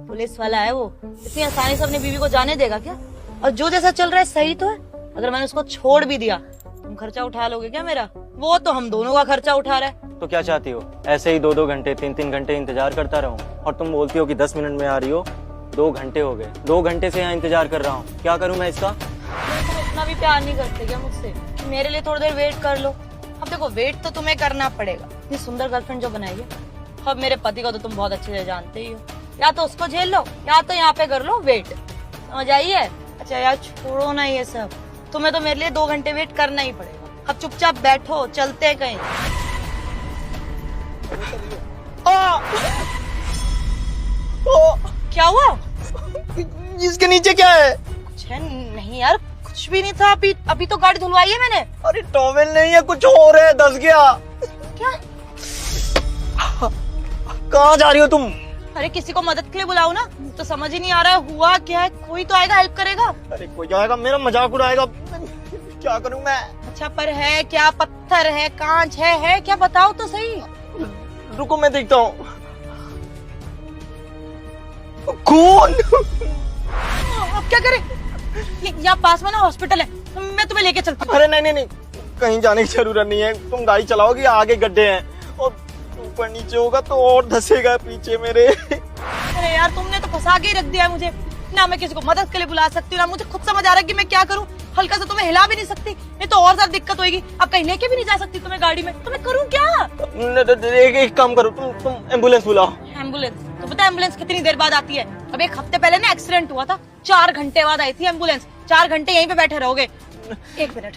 Speaker 8: पुलिस वाला है वो, इतनी आसानी से अपनी बीवी को जाने देगा क्या? और जो जैसा चल रहा है सही तो है। अगर मैंने उसको छोड़ भी दिया, तुम खर्चा उठा लोगे क्या मेरा? वो तो हम दोनों का खर्चा उठा रहा है।
Speaker 9: तो क्या चाहती हो, ऐसे ही 2-2 घंटे 3-3 घंटे इंतजार करता रहूं? और तुम बोलती हो कि 10 मिनट में आ रही हो, 2 घंटे हो गए, 2 घंटे से यहाँ इंतजार कर रहा हूँ। क्या करूँ मैं इसका?
Speaker 8: तुम इतना भी प्यार नहीं करते क्या मुझसे कि मेरे लिए थोड़ी देर वेट कर लो? अब देखो, वेट तो तुम्हें करना पड़ेगा, इतनी सुंदर गर्लफ्रेंड जो बनाई है। अब मेरे पति को तो तुम बहुत अच्छे से जानते ही हो, या तो उसको झेल लो या तो यहाँ पे कर लो वेट, समझ आई है? अच्छा यार छोड़ो ना ये सब, तुम्हें तो मेरे लिए 2 घंटे वेट करना ही पड़ेगा। अब चुपचाप बैठो, चलते हैं कहीं। क्या हुआ?
Speaker 9: इसके नीचे क्या है?
Speaker 8: कुछ है नहीं यार, कुछ भी नहीं था। अभी तो गाड़ी धुलवाई है मैंने।
Speaker 9: अरे टॉवेल नहीं है, कुछ और है, दस गया।
Speaker 8: क्या?
Speaker 9: कहाँ जा रही हो तुम?
Speaker 8: अरे किसी को मदद के लिए बुलाओ ना, तो समझ ही नहीं आ रहा है हुआ क्या है। कोई तो आएगा, हेल्प करेगा।
Speaker 9: अरे कोई आएगा, मेरा मजाक उड़ाएगा, क्या करूं मैं?
Speaker 8: अच्छा पर है क्या? पत्थर है, कांच है क्या? बताओ तो सही।
Speaker 9: रुको मैं देखता हूँ। खून।
Speaker 8: अब क्या करें? यहाँ पास में ना हॉस्पिटल है, मैं तुम्हें लेके चलती हूँ।
Speaker 9: अरे नहीं नहीं नहीं, कहीं जाने की जरूरत नहीं है। तुम गाड़ी चलाओगी, आगे गड्ढे हैं और ऊपर नीचे होगा तो और धसेगा पीछे मेरे।
Speaker 8: अरे यार तुमने तो फंसा के ही रख दिया है मुझे। ना मैं किसी को मदद के लिए बुला सकती हूँ, ना मुझे खुद समझ आ रहा है कि मैं क्या करूँ। हल्का सा तुम्हें हिला भी नहीं सकती, नहीं तो और ज्यादा दिक्कत होगी। अब कहीं लेके भी नहीं जा सकती तुम्हें गाड़ी में, तो मैं करूँ क्या?
Speaker 9: एक काम करो, तुम एम्बुलेंस बुलाओ।
Speaker 8: एम्बुलेंस? तो पता है एम्बुलेंस कितनी देर बाद आती है? अब 1 हफ्ते पहले ना एक्सीडेंट हुआ था, 4 घंटे बाद आई थी एम्बुलेंस। 4 घंटे यहीं पे बैठे रहोगे? 1 मिनट।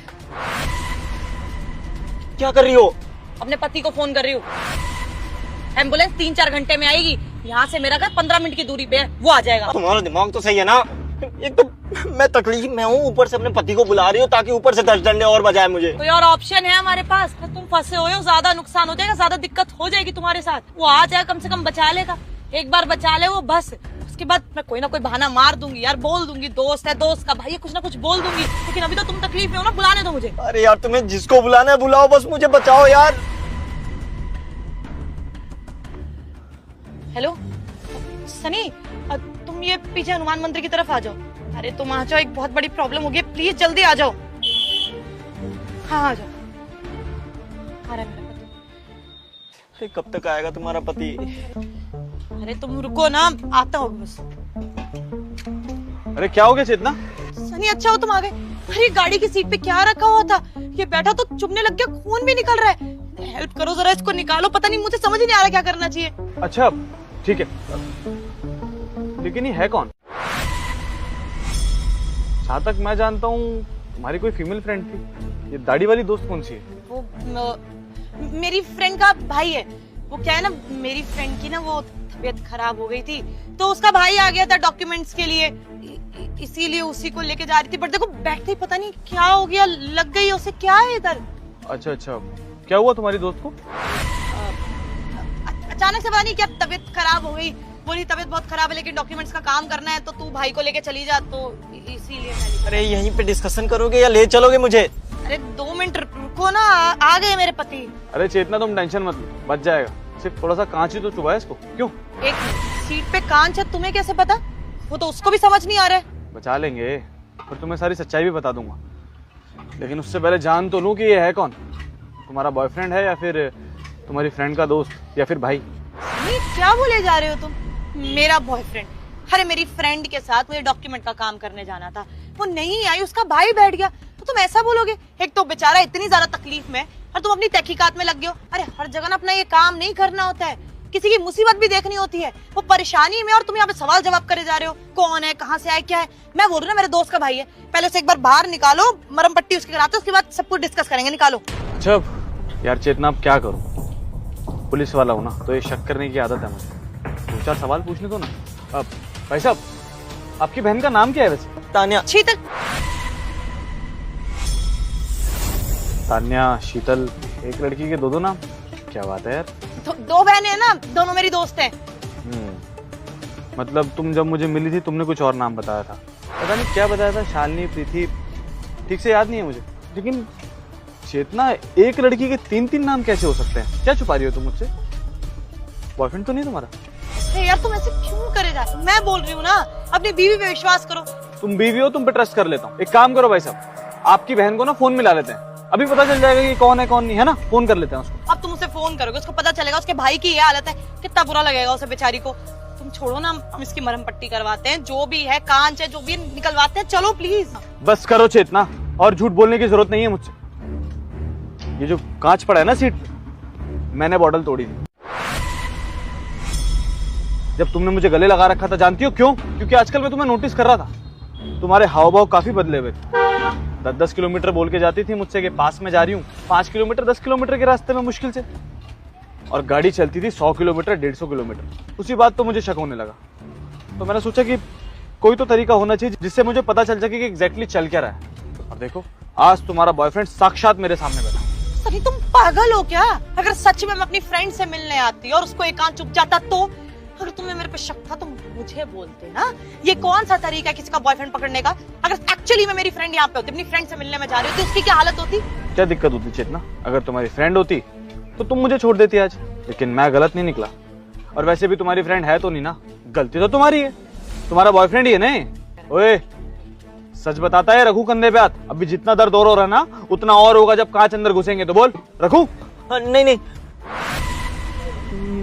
Speaker 9: क्या कर रही हो?
Speaker 8: अपने पति को फोन कर रही हूँ। एम्बुलेंस 3-4 घंटे में आएगी। यहाँ से मेरा घर 15 मिनट की दूरी पे है, वो आ जाएगा।
Speaker 9: तुम्हारा दिमाग तो सही है ना? एक तो मैं तकलीफ में हूँ, ऊपर से अपने पति को बुला रही हूँ ताकि ऊपर से 10 डंडे और बजाए मुझे।
Speaker 8: कोई और ऑप्शन है हमारे पास? तो तुम फंसे हो, ज्यादा नुकसान हो जाएगा, ज्यादा दिक्कत हो जाएगी तुम्हारे साथ। वो आ जाए, कम से कम बचा लेगा। एक बार बचा ले वो, बस उसके बाद मैं कोई ना कोई बहाना मार दूंगी यार, बोल दूंगी दोस्त है, दोस्त का भाई है, कुछ ना कुछ बोल दूंगी। लेकिन अभी तो तुम तकलीफ में हो ना, बुलाने दो मुझे।
Speaker 9: अरे यार तुम्हें जिसको बुलाना है बुलाओ, बस मुझे बचाओ यार।
Speaker 8: हेलो सनी, तुम ये पीछे हनुमान मंदिर की तरफ आ जाओ। अरे तुम आ जाओ, एक बहुत बड़ी प्रॉब्लम हो गई, प्लीज जल्दी आ जाओ। हाँ आ जाओ। आ रहा है मेरा पति।
Speaker 9: अरे कब तक आएगा तुम्हारा पति?
Speaker 8: अरे तुम रुको ना, आता हो बस।
Speaker 3: अरे क्या हो गया चेतना?
Speaker 8: सनी अच्छा हो तुम आ गए। अरे गाड़ी की सीट पे क्या रखा हुआ था? ये बैठा तो चुभने लग गया, खून भी निकल रहा है। हेल्प करो जरा, इसको निकालो। पता नहीं, मुझे समझ ही नहीं आ रहा क्या करना चाहिए।
Speaker 3: अच्छा ठीक है, लेकिन ये है कौन? जहाँ तक मैं जानता हूँ तुम्हारी कोई फीमेल फ्रेंड थी। ये दाढ़ी वाली दोस्त कौन सी है?
Speaker 8: वो मेरी फ्रेंड का भाई है। वो क्या है ना, मेरी फ्रेंड की ना वो तबीयत खराब हो गई थी, तो उसका भाई आ गया था डॉक्यूमेंट्स के लिए, इसीलिए उसी को लेके जा रही थी। बट देखो बैठते ही पता नहीं क्या हो गया, लग गई उसे। क्या है इधर?
Speaker 3: अच्छा अच्छा, क्या हुआ तुम्हारी दोस्त को?
Speaker 8: अचानक से पता नहीं क्या तबीयत खराब हो गई। बोली तबीयत बहुत खराब है, लेकिन डॉक्यूमेंट्स का काम करना है, तो तू भाई को लेके चली जा। तो इसीलिए मैं।
Speaker 9: अरे यहीं पे डिस्कशन करोगे या ले चलोगे मुझे?
Speaker 8: अरे 2 मिनट रुको ना, आ गए मेरे पति।
Speaker 3: अरे चेतना तुम टेंशन मत लो, बच जाएगा। सिर्फ थोड़ा सा कांच ही तो चुभा है इसको। क्यों?
Speaker 8: एक सीट पे कांच है, तुम्हें कैसे पता? वो तो उसको भी समझ नहीं आ रहा है।
Speaker 3: बचा लेंगे, और तुम्हें सारी सच्चाई भी बता दूंगा। लेकिन उससे पहले जान तो लूं कि ये है कौन। तुम्हारा बॉयफ्रेंड है या फिर तुम्हारी फ्रेंड का दोस्त या फिर भाई?
Speaker 8: नहीं, क्या बोले जा रहे हो तुम? मेरा बॉयफ्रेंड? अरे मेरी फ्रेंड के साथ मुझे डॉक्यूमेंट का काम करने जाना था, वो नहीं आई, उसका भाई बैठ गया। तो तुम ऐसा बोलोगे? एक तो बेचारा इतनी ज्यादा तकलीफ में, और तुम अपनी तहकीकात में लग गए हो। अरे हर जगह ना अपना ये काम नहीं करना होता है, किसी की मुसीबत भी देखनी होती है। वो परेशानी में और तुम यहाँ पे सवाल जवाब करे जा रहे हो। कौन है, कहाँ से आए, क्या है? मैं बोल रही हूँ मेरे दोस्त का भाई है। पहले उसे एक बार बाहर निकालो, मरम पट्टी उसकी कराते, उसके बाद सब कुछ डिस्कस करेंगे। निकालो।
Speaker 3: अच्छा यार चेतना, अब क्या करूं? पुलिस वाला हूं ना, तो ये शक करने की आदत है मुझे। 2-4 सवाल पूछने दो ना। अब भाई साहब, आपकी बहन का नाम क्या है वैसे?
Speaker 9: तान्या।
Speaker 8: शीतल।
Speaker 3: तान्या, शीतल, एक लड़की के 2 नाम? क्या बात है यार।
Speaker 8: 2 बहनें हैं ना, दोनों मेरी दोस्त हैं।
Speaker 3: मतलब तुम जब मुझे मिली थी तुमने कुछ और नाम बताया था, पता नहीं क्या बताया था, शालिनी, प्रीति, ठीक से याद नहीं है मुझे। लेकिन चेतना, एक लड़की के 3-3 नाम कैसे हो सकते हैं? क्या छुपा रही हो तुम मुझसे? बॉयफ्रेंड तो नहीं तुम्हारा?
Speaker 8: अरे यार तुम ऐसे क्यों करे जा? मैं बोल रही हूँ ना, अपनी बीवी पे विश्वास करो।
Speaker 3: तुम बीवी हो, तुम पे ट्रस्ट कर लेता हूँ। एक काम करो भाई साहब, आपकी बहन को ना फोन मिला लेते हैं, अभी पता चल जाएगा कि कौन है कौन नहीं है ना। फोन कर लेते हैं उसको।
Speaker 8: अब तुम उसे फोन करोगे, उसको पता चलेगा उसके भाई की ये हालत है, कितना बुरा लगेगा उसे बेचारी को। तुम छोड़ो ना, हम इसकी मरहम पट्टी करवाते हैं, जो भी है कांच है जो भी है निकलवाते हैं। चलो प्लीज।
Speaker 3: बस करो चेतना, और झूठ बोलने की जरूरत नहीं है मुझसे। ये जो कांच पड़ा है ना सीट पे, मैंने बॉटल तोड़ी थी जब तुमने मुझे गले लगा रखा था। जानती हो क्यों? क्योंकि आजकल मैं तुम्हें नोटिस कर रहा था, तुम्हारे हाव भाव काफी बदले हुए थे। 10-10 किलोमीटर बोल के जाती थी मुझसे कि पास में जा रही हूँ। 5 किलोमीटर 10 किलोमीटर के रास्ते में मुश्किल से, और गाड़ी चलती थी 100 किलोमीटर 150 किलोमीटर। उसी बात तो मुझे शक होने लगा। तो मैंने सोचा कि कोई तो तरीका होना चाहिए जिससे मुझे पता चल सके कि एग्जैक्टली चल क्या रहा है। और देखो, आज तुम्हारा बॉयफ्रेंड साक्षात मेरे सामने बैठा।
Speaker 8: सनी तुम पागल हो क्या? अगर सच में मैं अपनी फ्रेंड से मिलने आती और उसको एक कांच चुप जाता तो? अगर तुम्हें मेरे पे शक था तो मुझे बोलते ना। ये कौन सा तरीका है किसी का बॉयफ्रेंड पकड़ने का? अगर एक्चुअली में मेरी फ्रेंड यहाँ पे होती, अपनी फ्रेंड से मिलने में जा रही होती, उसकी क्या हालत होती?
Speaker 3: क्या दिक्कत होती चेतना? अगर तुम्हारी फ्रेंड होती तो तुम मुझे छोड़ देती आज। लेकिन मैं गलत नहीं निकला। और वैसे भी तुम्हारी फ्रेंड है तो नहीं ना, गलती तो तुम्हारी है, तुम्हारा बॉयफ्रेंड ही है नहीं। ओए, सच बताता है, रखू कंधे पे हाथ? अभी जितना दर्द और हो रहा है ना, उतना और होगा जब कांच अंदर घुसेंगे। तो बोल, रखू?
Speaker 9: नहीं नहीं,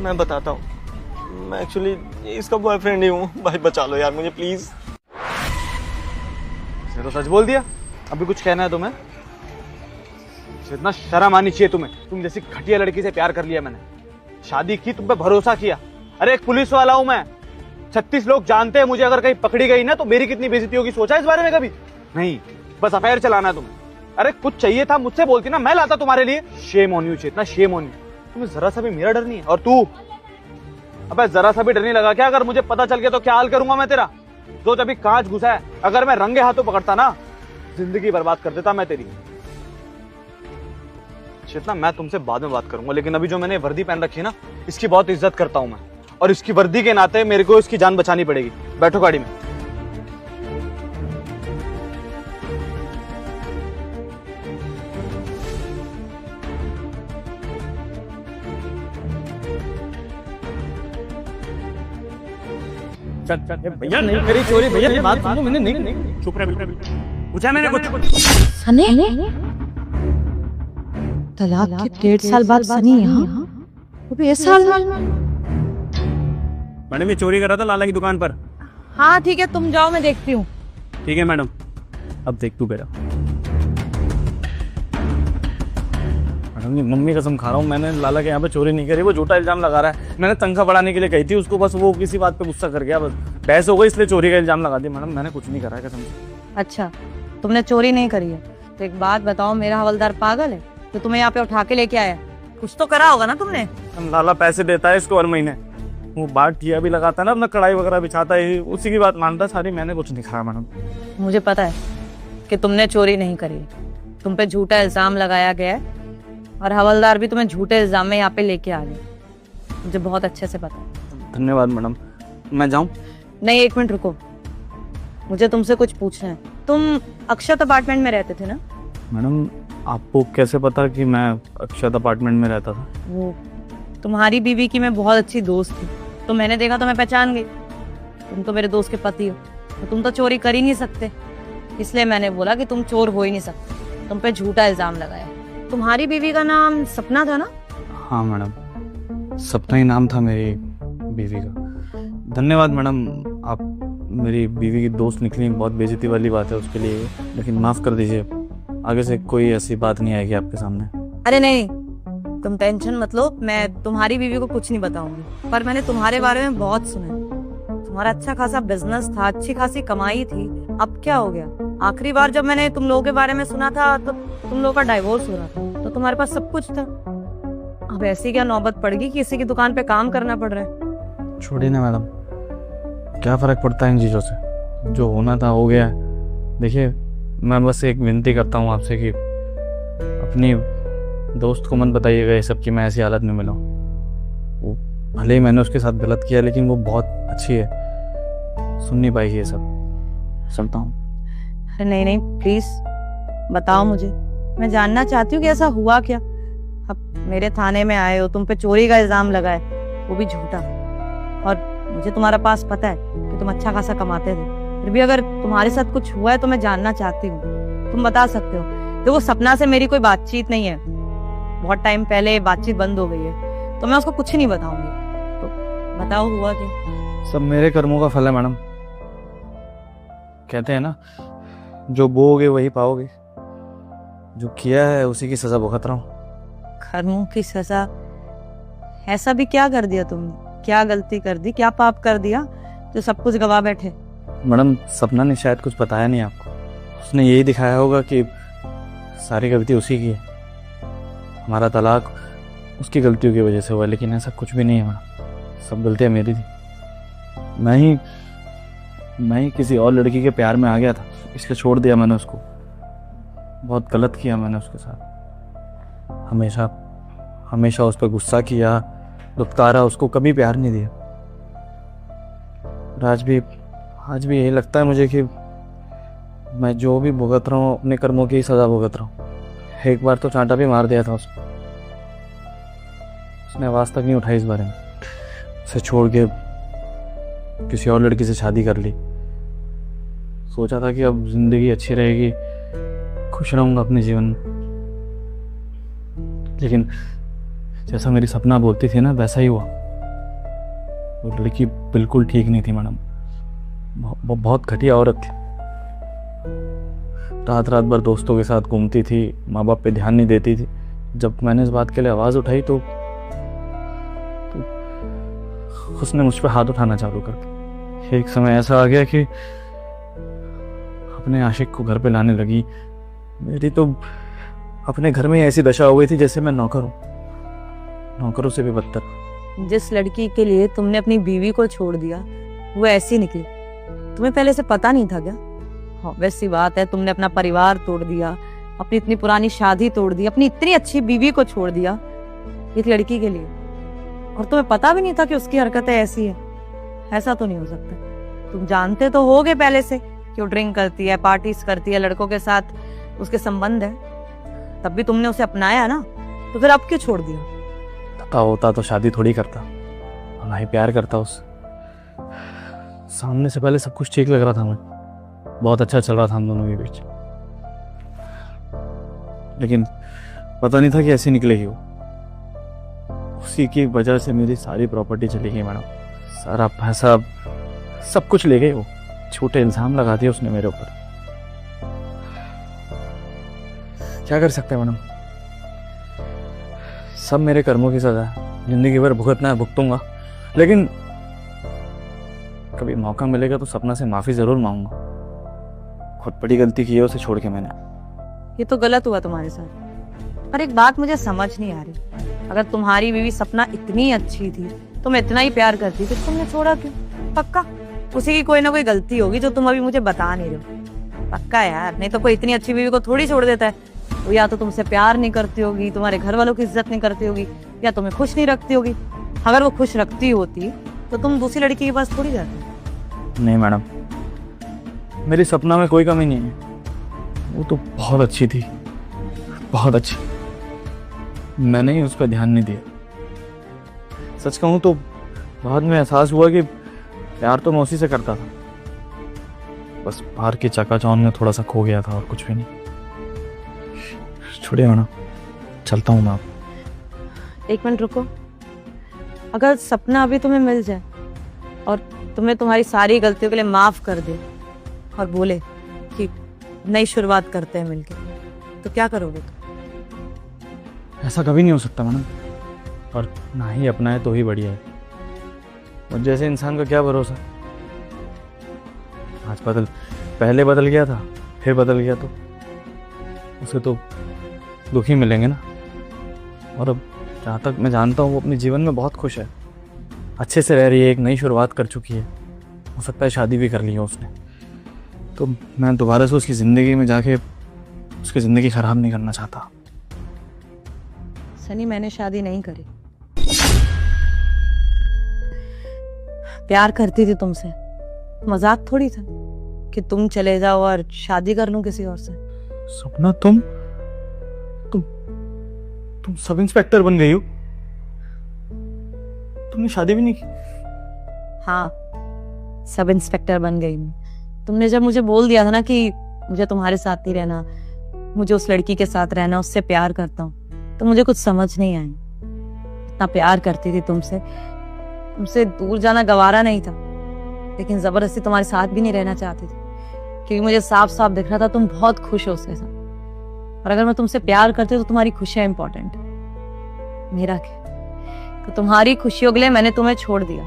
Speaker 9: मैं बताता हूँ, मैं एक्चुअली इसका बॉयफ्रेंड ही हूँ। भाई बचा लो यार मुझे प्लीज।
Speaker 3: इसने तो सच बोल दिया। अभी कुछ कहना है तुम्हें? इतना शर्म आनी चाहिए तुम्हें। तुम जैसी घटिया लड़की से प्यार कर लिया मैंने, शादी की, तुम पे भरोसा किया। अरे एक पुलिस वाला हूं मैं, 36 लोग जानते हैं मुझे। अगर कहीं पकड़ी गई ना तो मेरी कितनी बेइज्जती होगी, सोचा इस बारे में कभी? नहीं, बस अफेयर चलाना है तुम्हें। अरे कुछ चाहिए था मुझसे बोलती ना, मैं लाता तुम्हारे लिए। Shame on you Chetna, shame on you. तुम्हें जरा सा भी मेरा डर नहीं है। और तू, अबे जरा सा भी डर नहीं लगा क्या? अगर मुझे पता चल गया तो क्या हाल करूंगा मैं तेरा? जो अभी कांच घुसा है, अगर मैं रंगे हाथों पकड़ता ना, जिंदगी बर्बाद कर देता मैं तेरी। चेतना, मैं तुमसे बाद में बात करूंगा, लेकिन अभी जो मैंने वर्दी पहन रखी है ना, इसकी बहुत इज्जत करता हूं मैं, और इसकी वर्दी के नाते मेरे को इसकी जान बचानी पड़ेगी। बैठो गाड़ी में।
Speaker 2: भैया नहीं करी चोरी, भैया ये बात सुनो, मैंने नहीं।
Speaker 3: चुप रहे, पूछा मैंने कुछ?
Speaker 1: सनी, तलाक के 1.5 साल बाद सनी यहाँ, वो भी इस साल में।
Speaker 3: मैडम ये चोरी कर रहा था लाला की दुकान पर।
Speaker 1: हाँ ठीक है, तुम जाओ, मैं देखती हूँ।
Speaker 3: ठीक है मैडम, अब देख तू बेटा। मैडम ये मम्मी कसम खा रहा हूँ, मैंने लाला के यहाँ पे चोरी नहीं करी। वो झूठा इल्जाम लगा रहा है। मैंने तनख्वाह बढ़ाने के लिए कही थी उसको, बस वो किसी बात पे गुस्सा कर गया, बस बहस हो गई, इसलिए चोरी का इल्जाम लगा दिया। मैडम मैंने कुछ नहीं करा है कसम से।
Speaker 7: अच्छा, तुमने चोरी नहीं करी है तो एक बात बताओ, मेरा हवलदार पागल है तो तुम्हें यहाँ पे उठा के लेके आया? कुछ तो करा होगा ना तुमने।
Speaker 3: लाला पैसे देता है इसको हर महीने, वो बाट किया भी लगाता है ना, अपना कढ़ाई वगैरह बिछाता है, उसी की बात मानता है सारी। मैंने कुछ नहीं खाया मैडम।
Speaker 7: मुझे पता है कि तुमने चोरी नहीं करी, तुम पे झूठा इल्जाम लगाया गया है और हवलदार भी तुम्हें झूठे इल्जाम में यहाँ पे लेके आ गए। मुझे बहुत अच्छे से पता है।
Speaker 3: धन्यवाद मैडम। मैं जाऊँ?
Speaker 7: नहीं, 1 मिनट रुको, मुझे तुमसे कुछ पूछना है। तुम अक्षत अपार्टमेंट में रहते थे ना?
Speaker 3: मैडम आपको कैसे पता कि मैं अक्षत अपार्टमेंट में रहता था?
Speaker 7: वो तुम्हारी बीवी की मैं बहुत अच्छी दोस्त थी, तो मैंने देखा तो मैं पहचान गई। तुम तो मेरे दोस्त के पति हो, तो तुम तो चोरी कर ही नहीं सकते, इसलिए मैंने बोला कि तुम चोर हो ही नहीं सकते। तुम पे झूठा इल्जाम लगाया। तुम्हारी बीवी का नाम सपना था ना?
Speaker 3: हाँ मैडम, सपना ही नाम था मेरी बीवी का। धन्यवाद मैडम, आप मेरी बीवी की दोस्त निकली। बहुत बेइज्जती वाली बात है उसके लिए, लेकिन माफ़ कर दीजिए, आगे से कोई ऐसी बात नहीं आएगी आपके सामने।
Speaker 7: अरे नहीं, तुम टेंशन मत लो, मैं तुम्हारी बीवी को कुछ नहीं बताऊंगी। पर मैंने तुम्हारे बारे में बहुत सुना है। तुम्हारा अच्छा खासा बिजनेस था, अच्छी खासी कमाई थी, अब क्या हो गया? आखिरी बार जब मैंने तुम लोगों के बारे में सुना था तो तुम लोगों का डाइवोर्स हो रहा था, तो तुम्हारे पास सब कुछ था। अब ऐसी क्या नौबत पड़ गई कि किसी की दुकान पे काम करना पड़ रहा है?
Speaker 3: छोड़िए ना मैडम, क्या फ़र्क पड़ता है इन चीज़ों से? जो होना था हो गया। देखिए मैं बस एक विनती करता हूँ आपसे कि अपनी दोस्त को मत बताइएगा ये सब कि मैं ऐसी हालत में मिला हूँ। वो भले ही मैंने उसके साथ गलत किया, लेकिन वो बहुत अच्छी है, सुन नहीं पाएगी ये सब। चलता हूँ।
Speaker 7: अरे नहीं नहीं, प्लीज बताओ मुझे, मैं जानना चाहती हूँ कि ऐसा हुआ क्या। अब मेरे थाने में आए हो, तुम पे चोरी का इल्जाम लगा है, वो भी झूठा। और मुझे तुम्हारा पास पता है कि तुम अच्छा खासा कमाते थे, फिर भी अगर तुम्हारे साथ कुछ हुआ है तो मैं जानना चाहती हूँ। तुम बता सकते हो? देखो सपना से मेरी कोई बातचीत नहीं है, बहुत टाइम पहले बातचीत बंद हो गई है, तो मैं उसको कुछ नहीं बताऊंगी। तो बताओ हुआ क्या?
Speaker 3: सब मेरे कर्मों का फल है मैडम। कहते हैं ना, जो बोओगे वही पाओगे। जो किया है उसी की सजा भुगत रहा हूँ।
Speaker 7: कर्मों की सजा? ऐसा भी क्या कर दिया तुमने? क्या गलती कर दी, क्या पाप कर दिया जो सब कुछ गवा बैठे?
Speaker 3: मैडम सपना ने शायद कुछ बताया नहीं आपको। उसने यही दिखाया होगा कि सारी गलती उसी की है, हमारा तलाक उसकी गलतियों की वजह से हुआ, लेकिन ऐसा कुछ भी नहीं है मैडम। सब गलतियाँ मेरी थी। मैं ही किसी और लड़की के प्यार में आ गया था, इसलिए छोड़ दिया मैंने उसको। बहुत गलत किया मैंने उसके साथ। हमेशा उस पर गुस्सा किया, दुत्कारा, उसको कभी प्यार नहीं दिया। आज भी यही लगता है मुझे कि मैं जो भी भुगत रहा हूँ अपने कर्मों की सजा भुगत रहा हूँ। एक बार तो चांटा भी मार दिया था उसको, उसने आवाज़ तक नहीं उठाई इस बारे में। उसे छोड़ के किसी और लड़की से शादी कर ली, सोचा था कि अब जिंदगी अच्छी रहेगी, खुश रहूंगा अपने जीवन में, लेकिन जैसा मेरी सपना बोलती थी ना वैसा ही हुआ। वो लड़की बिल्कुल ठीक नहीं थी मैडम, बहुत घटिया औरत थी। रात रात भर दोस्तों के साथ घूमती थी, माँ बाप पे ध्यान नहीं देती थी। जब मैंने इस बात के लिए आवाज़ उठाई तो उसने मुझ पे हाथ उठाना चालू कर दिया। एक समय ऐसा आ गया कि अपने आशिक को घर पे लाने लगी। मेरी तो अपने घर में ऐसी दशा हो गई थी जैसे मैं नौकर हूँ, नौकरों से भी बदतर।
Speaker 7: जिस लड़की के लिए तुमने अपनी बीवी को छोड़ दिया वो ऐसी निकली, तुम्हें पहले से पता नहीं था क्या? हाँ, वैसी बात है, तुमने अपना परिवार तोड़ दिया, अपनी इतनी पुरानी शादी तोड़ दी, अपनी इतनी अच्छी बीवी को छोड़ दिया एक लड़की के लिए, और तुम्हें पता भी नहीं था कि उसकी हरकतें ऐसी है। ऐसा तो नहीं हो सकता। तुम जानते तो होगे पहले से कि वो ड्रिंक करती है, पार्टीज करती है, लड़कों के साथ उसके संबंध है, तब भी तुमने उसे अपनाया ना, तो फिर अब क्यों छोड़ दिया?
Speaker 3: पता होता तो शादी थोड़ी करता, ना ही प्यार करता उससे। सामने से पहले सब कुछ ठीक लग रहा था, मैं बहुत अच्छा चल रहा था हम दोनों के बीच, लेकिन पता नहीं था कि ऐसी निकलेगी वो। उसी की वजह से मेरी सारी प्रॉपर्टी चली गई मैडम, सारा पैसा, सब कुछ ले गई वो। छोटे इल्जाम लगा दिए उसने मेरे ऊपर। क्या कर सकते हैं मैडम, सब मेरे कर्मों की सजा है, जिंदगी भर भुगतना है, भुगतूंगा। लेकिन कभी मौका मिलेगा तो सपना से माफी जरूर मांगूंगा। खुद बड़ी गलती की है उसे छोड़ के मैंने।
Speaker 7: ये तो गलत हुआ तुम्हारे साथ, पर एक बात मुझे समझ नहीं आ रही। अगर तुम्हारी बीवी सपना इतनी अच्छी थी, तुम इतना ही प्यार करती थी, तुमने छोड़ा क्यों? पक्का उसी की कोई ना कोई गलती होगी जो तुम अभी मुझे बता नहीं रहे हो। पक्का यार, नहीं तो कोई इतनी अच्छी बीवी को थोड़ी छोड़ देता है। वो या तो तुमसे प्यार नहीं करती होगी, तुम्हारे घर वालों की इज्जत नहीं करती होगी, या तुम्हें खुश नहीं रखती होगी। अगर वो खुश रखती होती तो तुम दूसरी लड़की के पास थोड़ी जाती।
Speaker 3: नहीं मैडम, मेरी सपना में कोई कमी नहीं है, वो तो बहुत अच्छी थी, बहुत अच्छी। मैंने ही उस पर ध्यान नहीं दिया। सच कहूँ तो बाद में एहसास हुआ कि प्यार तो मैं उसी से करता था, बस बाहर की चकाचौंध में थोड़ा सा खो गया था और कुछ भी नहीं। छोड़िए मैडम, चलता हूँ मैं। आप
Speaker 7: एक मिनट रुको। अगर सपना अभी तुम्हें मिल जाए और तुम्हें तुम्हारी सारी गलतियों के लिए माफ कर दे और बोले कि नई शुरुआत करते हैं मिलके, तो क्या करोगे तुम?
Speaker 3: ऐसा कभी नहीं हो सकता मैडम, और ना ही अपना है तो ही बढ़िया है। और जैसे इंसान का क्या भरोसा, आज पहले बदल गया था, फिर बदल गया तो उसे तो दुखी मिलेंगे ना। और अब जहाँ तक मैं जानता हूँ वो अपने जीवन में बहुत खुश है, अच्छे से रह रही है, एक नई शुरुआत कर चुकी है, हो सकता है शादी भी कर ली है उसने। तो मैं दोबारा से उसकी ज़िंदगी में जाके उसकी ज़िंदगी ख़राब नहीं करना चाहता।
Speaker 7: सनी, मैंने शादी नहीं करी, प्यार करती थी तुमसे। मजाक थोड़ी था कि तुम चले जाओ और शादी कर लूं किसी और से।
Speaker 3: सपना, तुम सब इंस्पेक्टर बन गई हो, तुमने शादी भी नहीं की?
Speaker 7: हाँ, सब इंस्पेक्टर बन गई मैं। तुमने जब मुझे बोल दिया था ना कि मुझे तुम्हारे साथ ही रहना, मुझे उस लड़की के साथ रहना, उससे प्यार करता हूँ, तो मुझे कुछ समझ नहीं आई। इतना प्यार करती थी तुमसे दूर जाना गवारा नहीं था, लेकिन जबरदस्ती तुम्हारे साथ भी नहीं रहना चाहती थी, क्योंकि मुझे साफ साफ दिख रहा था तुम बहुत खुश हो उसके साथ। और अगर मैं तुमसे प्यार करती तो तुम्हारी खुशियां इंपॉर्टेंट, मेरा क्या? तो तुम्हारी खुशियों के लिए मैंने तुम्हें छोड़ दिया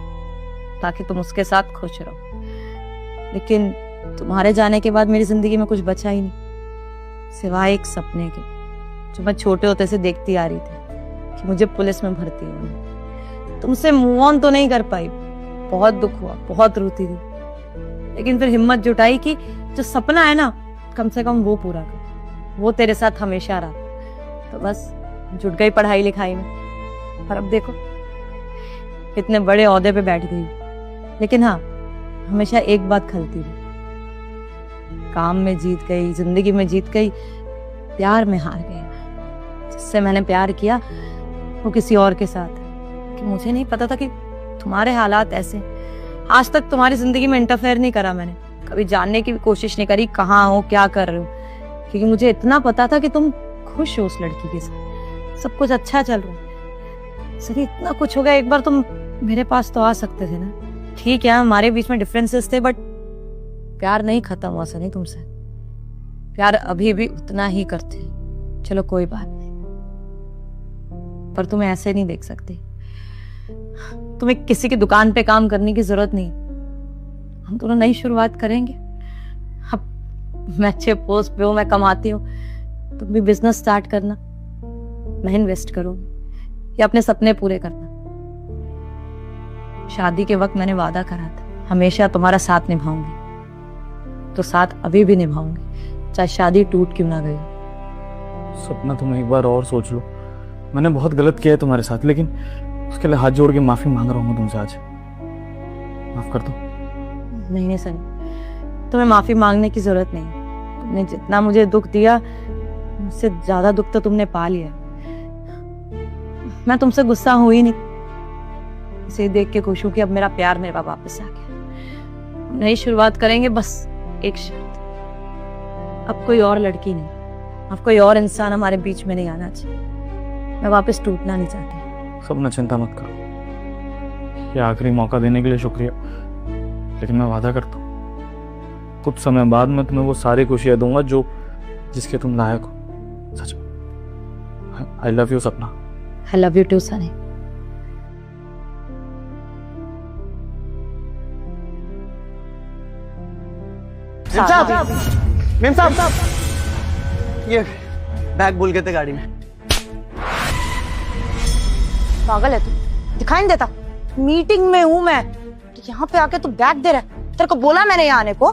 Speaker 7: ताकि तुम उसके साथ खुश रहो। लेकिन तुम्हारे जाने के बाद मेरी जिंदगी में कुछ बचा ही नहीं, सिवाय एक सपने के जो मैं छोटे होते से देखती आ रही थी कि मुझे पुलिस में भर्ती होना। तुमसे मूव ऑन तो नहीं कर पाई, बहुत दुख हुआ, बहुत रोती थी, लेकिन फिर हिम्मत जुटाई कि जो सपना है ना, कम से कम वो पूरा कर, वो तेरे साथ हमेशा रहा। तो बस जुट गई पढ़ाई लिखाई में, और अब देखो इतने बड़े ओहदे पे बैठ गई। लेकिन हाँ, हमेशा एक बात खलती रही, काम में जीत गई, जिंदगी में जीत गई, प्यार में हार गई। जिससे मैंने प्यार किया वो किसी और के साथ है, कि मुझे नहीं पता था कि तुम्हारे हालात ऐसे। आज तक तुम्हारी जिंदगी में इंटरफेयर नहीं करा मैंने, कभी जानने की भी कोशिश नहीं करी कहाँ हो, क्या कर रहे हो, क्योंकि मुझे इतना पता था कि तुम खुश हो उस लड़की के साथ, सब कुछ अच्छा चल रहा है। सनी इतना कुछ हो गया, एक बार तुम मेरे पास तो आ सकते थे ना। ठीक है हमारे बीच में डिफरेंसेस थे, बट प्यार नहीं खत्म हुआ सनी तुमसे, प्यार अभी भी उतना ही करते हैं। चलो कोई बात नहीं, पर तुम्हें ऐसे नहीं देख सकती। तुम्हें किसी की दुकान पे काम करने की जरूरत नहीं, हम दोनों नई शुरुआत करेंगे। अब मैं अच्छे पोस्ट पे हूँ, मैं कमाती हूँ, तुम भी बिजनेस स्टार्ट करना, मैं इन्वेस्ट करूंगी या अपने सपने पूरे करना। शादी के वक्त मैंने वादा करा था हमेशा तुम्हारा साथ निभाऊंगी, तो साथ अभी भी निभाऊंगी, चाहे शादी टूट क्यों ना गई।
Speaker 3: सपना तुम एक बार और सोच लो, मैंने बहुत गलत किया है तुम्हारे साथ, लेकिन उसके लिए हाथ जोड़ के माफी मांग रहा हूँ तुमसे आज, माफ कर दो।
Speaker 7: नहीं सनी, तुम्हें माफी मांगने की जरूरत नहीं, तुमने जितना मुझे दुख दिया मुझसे ज्यादा दुख तो तुमने पा लिया। मैं तुमसे गुस्सा हुई नहीं, इसे देख के खुश हूं कि अब मेरा प्यार मेरे पास वापस आ गया। नई शुरुआत करेंगे, बस एक शर्त, अब कोई और लड़की नहीं, अब कोई और इंसान हमारे बीच में नहीं आना चाहिए। मैं वापस टूटना नहीं चाहती।
Speaker 3: सपना चिंता मत करो, ये आखिरी मौका देने के लिए शुक्रिया, लेकिन मैं वादा करता हूँ कुछ समय बाद मैं तुम्हें वो सारी खुशियां दूंगा जो जिसके तुम लायक हो। सच में आई love you Sapna.
Speaker 7: I love you too Sunny.
Speaker 10: Memsahib, ये बैग भूल गए थे गाड़ी में।
Speaker 7: पागल है तू, दिखाई नहीं देता? मीटिंग में हूँ मैं, तो यहाँ पे आके तू बैग दे रहा है। तेरे को बोला मैंने यहाँ आने को,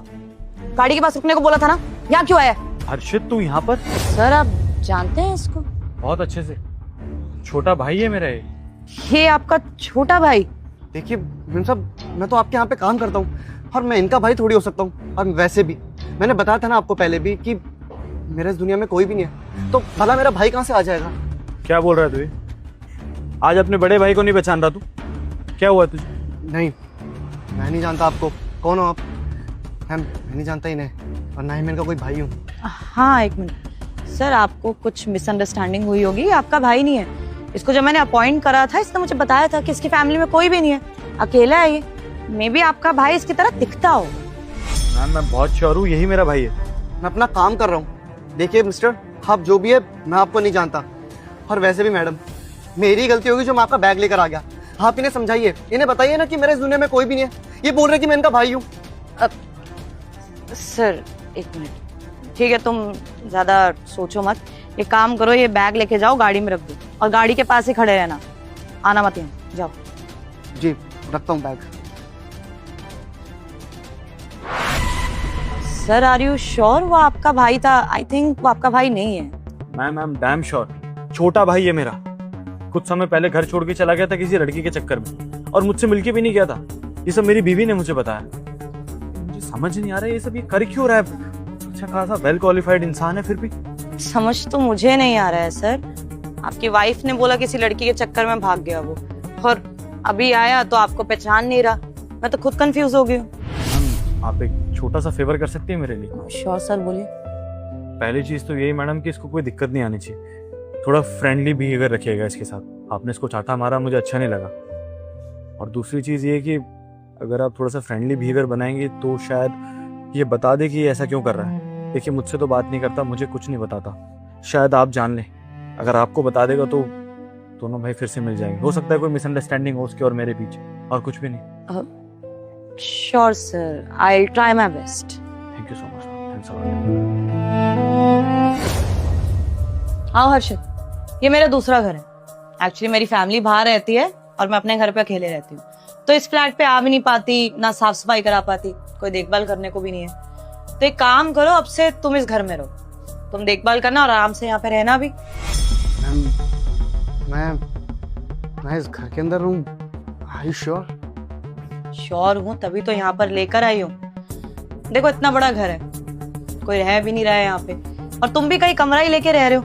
Speaker 7: गाड़ी के पास रुकने को बोला था ना, यहाँ क्यों आया?
Speaker 3: हर्षित तू यहाँ पर?
Speaker 7: सर आप जानते हैं इसको?
Speaker 3: बहुत अच्छे से, छोटा भाई है मेरा
Speaker 7: ये आपका छोटा भाई?
Speaker 10: देखिए मेम साहब, मैं तो आपके यहाँ पे काम करता हूँ और मैं इनका भाई थोड़ी हो सकता हूँ। और वैसे भी मैंने बताया था ना आपको पहले भी कि मेरे इस दुनिया में कोई भी नहीं है, तो भला मेरा भाई कहाँ से आ जाएगा?
Speaker 3: क्या बोल रहा है तू? आज अपने बड़े भाई को नहीं पहचान रहा तू? क्या हुआ तुझे?
Speaker 10: नहीं, मैं नहीं जानता आपको, कौन हो आप? मैं नहीं जानता इन्हें, और ना ही मैं इनका कोई भाई हूँ।
Speaker 7: हाँ एक मिनट सर, आपको कुछ मिसअंडरस्टैंडिंग हुई होगी, ये आपका भाई नहीं है। इसको जब मैंने अपॉइंट करा था, इसने मुझे बताया था कि इसकी फैमिली में कोई भी नहीं है, अकेला है ये। मे बी आपका भाई इसकी तरह दिखता हो।
Speaker 3: मैम मैं बहुत श्योर हूँ यही मेरा भाई है।
Speaker 10: मैं अपना काम कर रहा हूँ। देखिए मिस्टर, आप जो भी है मैं आपको नहीं जानता, और वैसे भी मैडम मेरी गलती होगी जो मैं आपका बैग लेकर आ गया। आप इन्हें समझाइए, इन्हें बताइए ना कि मेरे इस दुनिया में कोई भी नहीं है। ये बोल रहे कि मैं इनका भाई हूँ।
Speaker 7: सर एक मिनट, ठीक है तुम ज्यादा सोचो मत, ये काम करो, ये बैग लेके जाओ, गाड़ी में रख दो और गाड़ी के पास ही खड़े रहना, आना मत यहाँ, जाओ।
Speaker 10: जी रखता हूँ bag.
Speaker 7: Sir are you sure वो आपका भाई था? आई थिंक वो आपका भाई नहीं है।
Speaker 3: मैम डैम श्योर, छोटा भाई है मेरा। कुछ समय पहले घर छोड़ के चला गया था किसी लड़की के चक्कर में, और मुझसे मिलके भी नहीं गया था। ये सब मेरी बीवी ने मुझे बताया। मुझे समझ नहीं आ रहा है ये सब ये कर क्यों रहा है। अच्छा खासा वेल क्वालिफाइड इंसान है, फिर भी
Speaker 7: समझ तो मुझे नहीं आ रहा है सर। आपकी वाइफ ने बोला किसी लड़की के चक्कर में भाग गया वो, और अभी आया तो आपको पहचान नहीं रहा। मैं तो खुद कंफ्यूज हो गई हूँ।
Speaker 3: मैम आप एक छोटा सा फेवर कर सकती है मेरे लिए?
Speaker 7: श्योर सर, बोलिए।
Speaker 3: पहली चीज तो यही मैडम कि इसको कोई दिक्कत नहीं आनी चाहिए, थोड़ा फ्रेंडली बिहेवियर रखिएगा इसके साथ। आपने इसको चाटा मारा, मुझे अच्छा नहीं लगा। और दूसरी चीज ये कि अगर आप थोड़ा सा फ्रेंडली बिहेवियर बनाएंगे तो शायद ये बता दे कि ये ऐसा क्यों कर रहा है। देखिए मुझसे तो बात नहीं करता, मुझे कुछ नहीं बताता, शायद आप जान लें। अगर आपको बता देगा तो दोनों भाई फिर से मिल जाएंगे। हो सकता है कोई मिसअंडरस्टैंडिंग हो उसके और मेरे बीच, और कुछ भी नहीं।
Speaker 7: Sure sir, I will try my best.
Speaker 3: Thank you so much. Thanks a lot.
Speaker 7: हाँ हर्षित, ये मेरा दूसरा घर है। एक्चुअली मेरी फैमिली बाहर रहती है और मैं अपने घर पे अकेले रहती हूँ, तो इस फ्लैट पे आ भी नहीं पाती, ना साफ सफाई करा पाती, कोई देखभाल करने को भी नहीं है। तो एक काम करो, अब से तुम इस घर में रहो, तुम देखभाल करना और आराम से यहाँ पे रहना भी।
Speaker 10: मैं इस घर के अंदर हूँ। Are you sure?
Speaker 7: श्योर हूँ, तभी तो यहाँ पर लेकर आई हूँ। देखो इतना बड़ा घर है, कोई रह भी नहीं रहा है यहाँ पे, और तुम भी कहीं कमरा ही लेके रह रहे हो।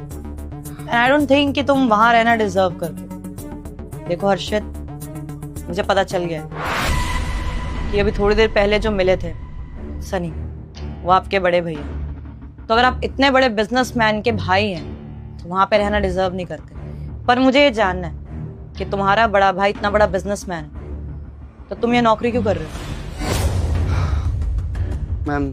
Speaker 7: आई डोंट थिंक कि तुम वहां रहना डिजर्व करते। देखो हर्षित, मुझे पता चल गया कि अभी थोड़ी देर पहले जो मिले थे सनी,
Speaker 8: वो आपके बड़े भैया। तो अगर आप इतने बड़े बिजनेसमैन के भाई हैं तो वहां पे रहना डिजर्व नहीं करते। पर मुझे ये जानना है कि तुम्हारा बड़ा भाई इतना बड़ा बिजनेसमैन है तो तुम ये नौकरी क्यों कर रहे हो?
Speaker 10: मैम,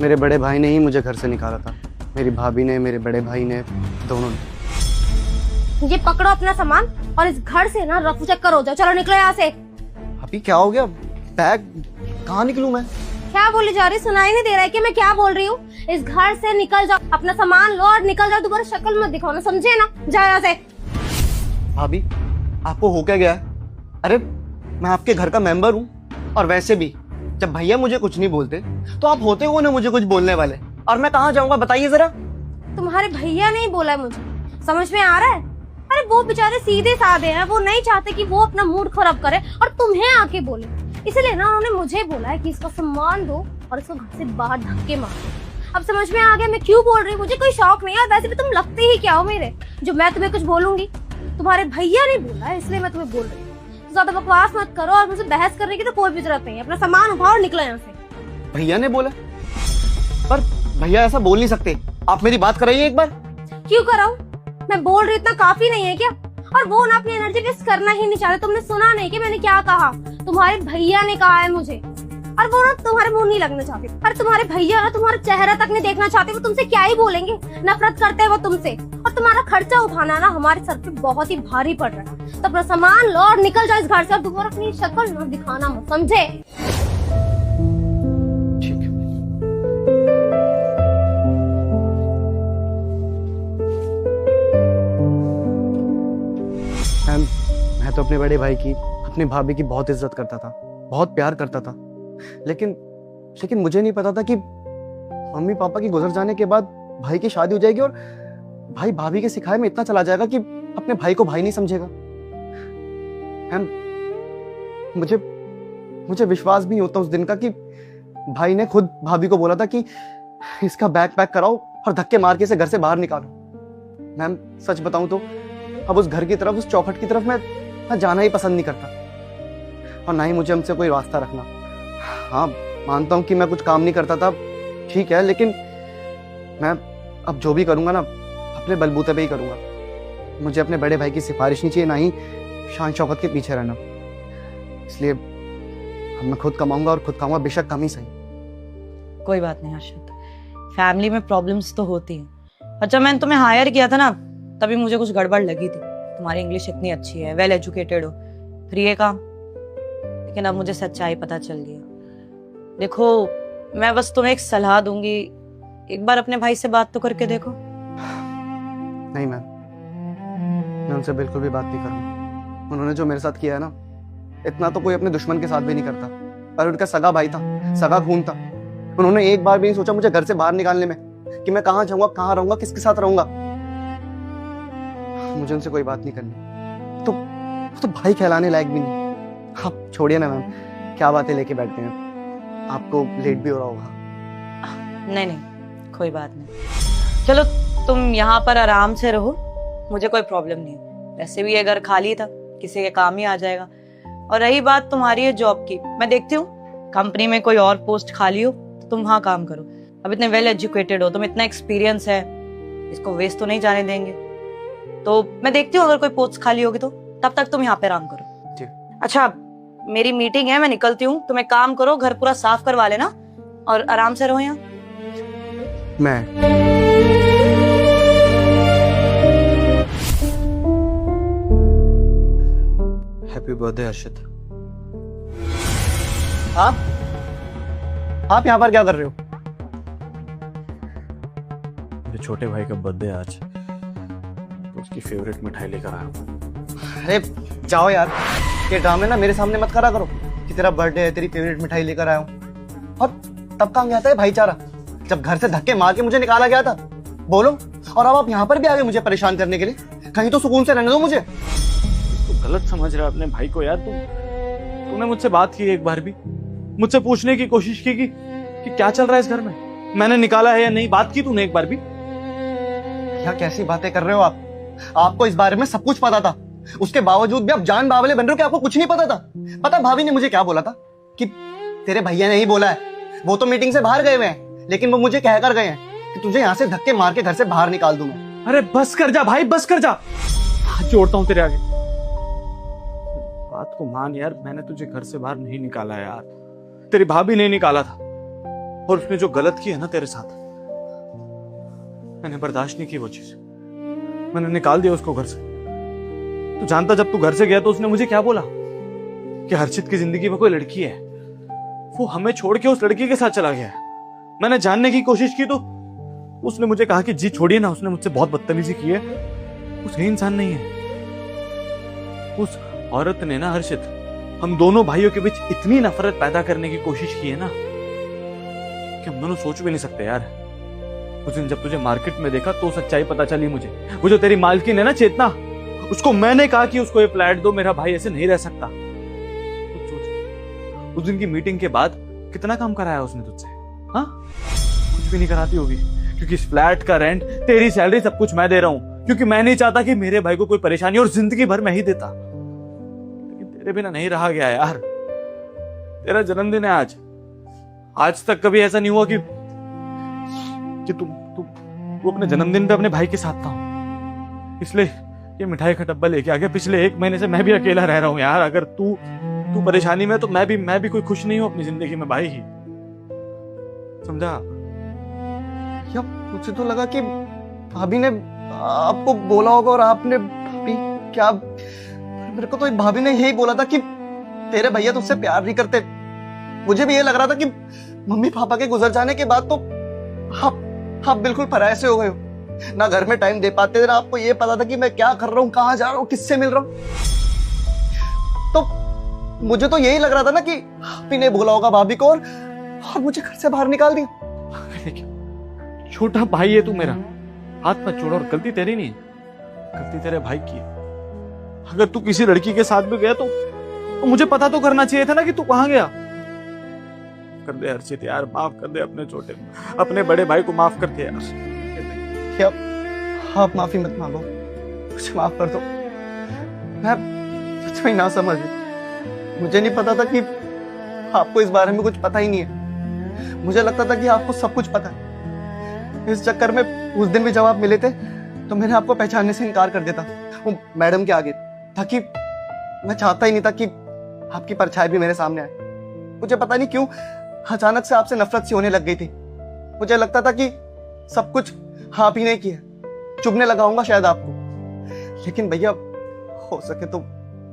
Speaker 10: मेरे बड़े भाई ने ही मुझे घर से निकाला था। मेरी भाभी ने, मेरे बड़े भाई ने, दोनों ने।
Speaker 4: ये पकड़ो अपना सामान और इस घर से ना रफू चक्कर हो जाओ। चलो निकलो यहाँ से।
Speaker 10: अभी क्या हो गया? बैग कहाँ निकलूं मैं?
Speaker 4: क्या बोली जा रही, सुनाई नहीं दे रहा है कि मैं क्या बोल रही हूँ? इस घर से निकल जाओ, अपना सामान लो और निकल जाओ। दोबारा शक्ल मत दिखाओ ना, समझे ना? जाओ यहाँ से।
Speaker 10: भाभी, आपको हो क्या गया है? अरे मैं आपके घर का मेंबर हूँ, और वैसे भी जब भैया मुझे कुछ नहीं बोलते तो आप होते हो ना मुझे कुछ बोलने वाले। और मैं कहाँ जाऊंगा बताइए जरा।
Speaker 4: तुम्हारे भैया ने ही बोला है मुझे, समझ में आ रहा है? अरे वो बेचारे सीधे साधे हैं, वो नहीं चाहते कि वो अपना मूड खराब करे और तुम्हें आके बोले। इसलिए ना उन्होंने मुझे बोला है कि इसका सम्मान दो और इसको घर से बाहर धक्के मारो। अब समझ में आ गया मैं क्यों बोल रही हूँ। मुझे कोई शौक नहीं है, वैसे भी तुम लगते ही क्या हो मेरे जो मैं तुम्हें कुछ बोलूंगी। तुम्हारे भैया ने बोला है इसलिए मैं तुम्हें बोल रही हूँ। तो ज्यादा बकवास मत करो और मुझसे बहस करने की तो कोई भी जरूरत नहीं है। अपना सामान उठाओ और निकलो यहाँ से।
Speaker 10: भैया ने बोला? पर भैया ऐसा बोल नहीं सकते। आप मेरी बात कराइए एक बार।
Speaker 4: क्यों कराऊं? मैं बोल रही इतना काफी नहीं है क्या? और वो ना अपनी एनर्जी वेस्ट करना ही नहीं चाहते। तुमने सुना नहीं कि मैंने क्या कहा? तुम्हारे भैया ने कहा है मुझे, और वो ना तुम्हारे मुंह नहीं लगना चाहते। अरे तुम्हारे भैया ना तुम्हारा चेहरा तक नहीं देखना चाहते। वो तुमसे क्या ही बोलेंगे, नफरत करते हैं वो तुमसे। और तुम्हारा खर्चा उठाना ना हमारे सर पे बहुत ही भारी पड़ रहा है। तो अपना सामान लो और निकल जाओ इस घर से। और दोबारा अपनी शक्ल ना दिखाना मत, समझे?
Speaker 10: ठीक है। मैं तो अपने बड़े भाई की, अपनी भाभी की बहुत इज्जत करता था, बहुत प्यार करता था। लेकिन मुझे नहीं पता था कि मम्मी पापा की गुजर जाने के बाद भाई की शादी हो जाएगी और भाई भाभी के सिखाए में इतना चला जाएगा कि अपने भाई को भाई नहीं समझेगा। मुझे विश्वास भी नहीं होता उस दिन का कि भाई ने खुद भाभी को बोला था कि इसका बैग पैक कराओ और धक्के मार के इसे घर से बाहर निकालो। मैम सच बताऊं तो अब उस घर की तरफ, उस चौखट की तरफ मैं जाना ही पसंद नहीं करता, और ना ही मुझे हमसे कोई वास्ता रखना। हाँ मानता हूँ कि मैं कुछ काम नहीं करता था, ठीक है, लेकिन मैं अब जो भी करूँगा ना अपने बलबूते पे ही करूँगा। मुझे अपने बड़े भाई की सिफारिश नहीं चाहिए, ना ही शान शौकत के पीछे रहना। इसलिए अब मैं खुद कमाऊंगा और खुद खाऊंगा, बेशक कम ही सही।
Speaker 8: कोई बात नहीं हर्षित, फैमिली में प्रॉब्लम्स तो होती हैं। और जब मैंने तुम्हें हायर किया था ना तभी मुझे कुछ गड़बड़ लगी थी। तुम्हारी इंग्लिश इतनी अच्छी है, वेल एजुकेटेड हो, फिर ये काम। लेकिन अब मुझे सच्चाई पता चल गई। देखो मैं बस तुम्हें एक सलाह दूंगी, एक बार अपने भाई से बात तो करके देखो।
Speaker 10: नहीं मैम, मैं उनसे बिल्कुल भी बात नहीं करूंगा। उन्होंने जो मेरे साथ किया है ना, इतना तो कोई अपने दुश्मन के साथ भी नहीं करता। और उनका सगा भाई था, सगा खून था। उन्होंने एक बार भी नहीं सोचा मुझे घर से बाहर निकालने में कि मैं कहाँ जाऊंगा, कहाँ रहूंगा, किसके साथ रहूंगा। मुझे उनसे कोई बात नहीं करनी। तो भाई कहलाने लायक भी नहीं। आप छोड़िए ना मैम, क्या बातें लेके बैठते हैं। आपको लेट भी हो रहा होगा।
Speaker 8: नहीं कोई बात नहीं, चलो तुम यहाँ पर आराम से रहो, मुझे कोई प्रॉब्लम नहीं है। वैसे भी ये घर खाली था, किसी के काम ही आ जाएगा। और रही बात तुम्हारी जॉब की, मैं देखती हूँ कंपनी में कोई और पोस्ट खाली हो तो तुम वहाँ काम करो। अब इतने वेल एजुकेटेड हो, तुम इतना एक्सपीरियंस है, इसको वेस्ट तो नहीं जाने देंगे। तो मैं देखती हूँ अगर कोई पोस्ट खाली होगी तो तब तक तुम यहाँ पे आराम करो।
Speaker 10: जी।
Speaker 8: अच्छा मेरी मीटिंग है, मैं निकलती हूँ। तुम एक काम करो, घर पूरा साफ करवा लेना और आराम से रहो यहाँ।
Speaker 10: मैं हैप्पी बर्थडे हर्षित। आप यहाँ पर क्या कर रहे हो?
Speaker 3: मेरे छोटे भाई का बर्थडे आज, तो उसकी फेवरेट मिठाई लेकर आया हूँ।
Speaker 10: अरे जाओ यार, ये ड्रामे ना मेरे सामने मत करा करो कि तेरा बर्थडे है, तेरी फेवरेट मिठाई लेकर आया हूँ। और तब कहाँ गया था ये भाईचारा, जब घर से धक्के मार के मुझे निकाला गया था? बोलो। और अब आप यहाँ पर भी आ गए मुझे परेशान करने के लिए। कहीं तो सुकून से रहने दो मुझे।
Speaker 3: तू गलत समझ रहा है अपने भाई को यार। तूने मुझसे बात की एक बार भी, मुझसे पूछने की कोशिश की कि क्या चल रहा है इस घर में, मैंने निकाला है या नहीं? बात की तूने एक बार भी?
Speaker 10: क्या कैसी बातें कर रहे हो आप? आपको इस बारे में सब कुछ पता था, उसके बावजूद भी आप जान बावले बन रहे हो कि आपको कुछ नहीं पता था। पता भाभी ने मुझे क्या बोला था कि तेरे भैया ने ही बोला है वो तो मीटिंग से बाहर गए हुए हैं, लेकिन वो मुझे कहकर गए हैं कि तुझे यहाँ से धक्के मार के घर से बाहर निकाल दूं मैं।
Speaker 3: अरे बस कर जा भाई, बस कर जा, हाथ जोड़ता हूँ तेरे आगे। बात को मान यार, मैंने तुझे घर से बाहर नहीं निकाला यार, तेरी भाभी ने निकाला था, और उसने जो गलत किया ना तेरे साथ, मैंने बर्दाश्त नहीं की वो चीज, मैंने निकाल दिया उसको घर से। तू जानता जब तू घर से गया तो उसने मुझे क्या बोला कि हर्षित की जिंदगी में कोई लड़की है, वो हमें छोड़ के उस लड़की के साथ चला गया है। मैंने जानने की कोशिश की तो उसने मुझे कहा कि जी छोड़िए ना, उसने मुझसे बहुत बदतमीजी की है, वो सही इंसान नहीं है। उस औरत ने ना हर्षित, हम दोनों भाइयों के बीच इतनी नफरत पैदा करने की कोशिश की है ना कि हम दोनों सोच भी नहीं सकते यार। उस दिन जब तुझे मार्केट में देखा तो सच्चाई पता चली मुझे। वो जो तेरी मालकिन है ना चेतना, उसको मैंने कहा कि उसको ये फ्लैट दो, मेरा भाई ऐसे नहीं रह सकता। तो सोच, उस दिन की मीटिंग के बाद कितना काम कराया उसने तुझसे? हाँ, कुछ भी नहीं कराती होगी, क्योंकि इस फ्लैट का रेंट, तेरी सैलरी, सब कुछ मैं दे रहा हूं, क्योंकि मैं नहीं चाहता कि मेरे भाई को कोई परेशानी, और जिंदगी भर मैं ही देता। लेकिन तेरे बिना नहीं रहा गया यार। तेरा जन्मदिन है आज, आज तक कभी ऐसा नहीं हुआ कि तू अपने जन्मदिन पे अपने भाई के साथ था, इसलिए ये मिठाई का डब्बा लेके आ गया। पिछले 1 महीने से मैं भी अकेला रह रहा हूं यार। अगर तू परेशानी में तो मैं भी कोई खुश नहीं हूं अपनी जिंदगी में भाई ही, समझा?
Speaker 10: या मुझे तो लगा कि भाभी ने आपको बोला होगा और आपने भी क्या, मेरे को तो भाभी ने यही बोला था कि तेरे भैया तुझसे प्यार नहीं करते। मुझे भी ये लग रहा था कि मम्मी पापा के गुजर जाने के बाद तो आप बिल्कुल पराये से हो गए हो, ना घर में टाइम दे पाते थे, ना आपको ये पता था कि मैं क्या कर रहा हूँ, कहाँ जा रहा हूँ, किससे मिल रहा हूँ। तो मुझे तो यही लग रहा था ना कि भाभी ने बोला होगा भाभी को, और मुझे घर से बाहर निकाल दिया।
Speaker 3: छोटा भाई है तू मेरा, हाथ मत छोड़, और गलती तेरी नहीं है, गलती तेरे भाई की है। अगर तू किसी लड़की के साथ भी गया तो मुझे पता तो करना चाहिए था ना कि तू कहां गया। कर दे हर्षित यार, माफ कर दे अपने बड़े भाई को, माफ कर दे यार।
Speaker 10: आप माफी मत मांगो, मुझे माफ कर दो। मैं सच में ना समझ, मुझे नहीं पता था कि आपको इस बारे में कुछ पता ही नहीं है। मुझे लगता था कि आपको सब कुछ पता है। इस चक्कर में उस दिन भी जब आप मिले थे तो मैंने आपको पहचानने से इनकार कर देता वो मैडम के आगे, ताकि मैं चाहता ही नहीं था कि आपकी परछाई भी मेरे सामने आए। मुझे पता नहीं क्यों अचानक से आपसे नफरत सी होने लग गई थी। मुझे लगता था कि सब कुछ आप ही ने किया, चुभने लगाऊंगा शायद आपको। लेकिन भैया हो सके तो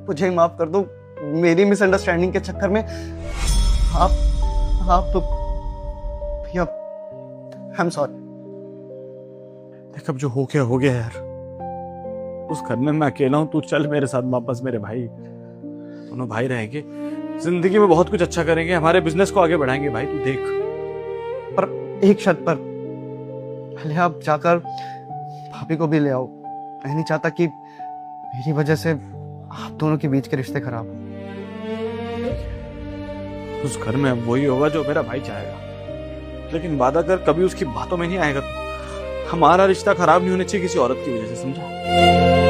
Speaker 10: मुझे ही माफ कर दो, मेरी मिसअंडरस्टैंडिंग के चक्कर में आप तो भैया, आई एम सॉरी।
Speaker 3: देख अब जो हो गया यार, उस घर में मैं अकेला हूं, तू चल मेरे साथ वापस, मेरे भाई, दोनों भाई रहेंगे, जिंदगी में बहुत कुछ अच्छा करेंगे, हमारे बिजनेस को आगे बढ़ाएंगे भाई, तू देख।
Speaker 10: पर एक शर्त पर, पहले आप जाकर भाभी को भी ले आओ। मैं नहीं चाहता कि मेरी वजह से आप दोनों के बीच के रिश्ते खराब हो।
Speaker 3: उस घर में वही होगा जो मेरा भाई चाहेगा, लेकिन वादा कर कभी उसकी बातों में नहीं आएगा। हमारा रिश्ता खराब नहीं होना चाहिए किसी औरत की वजह से, समझा?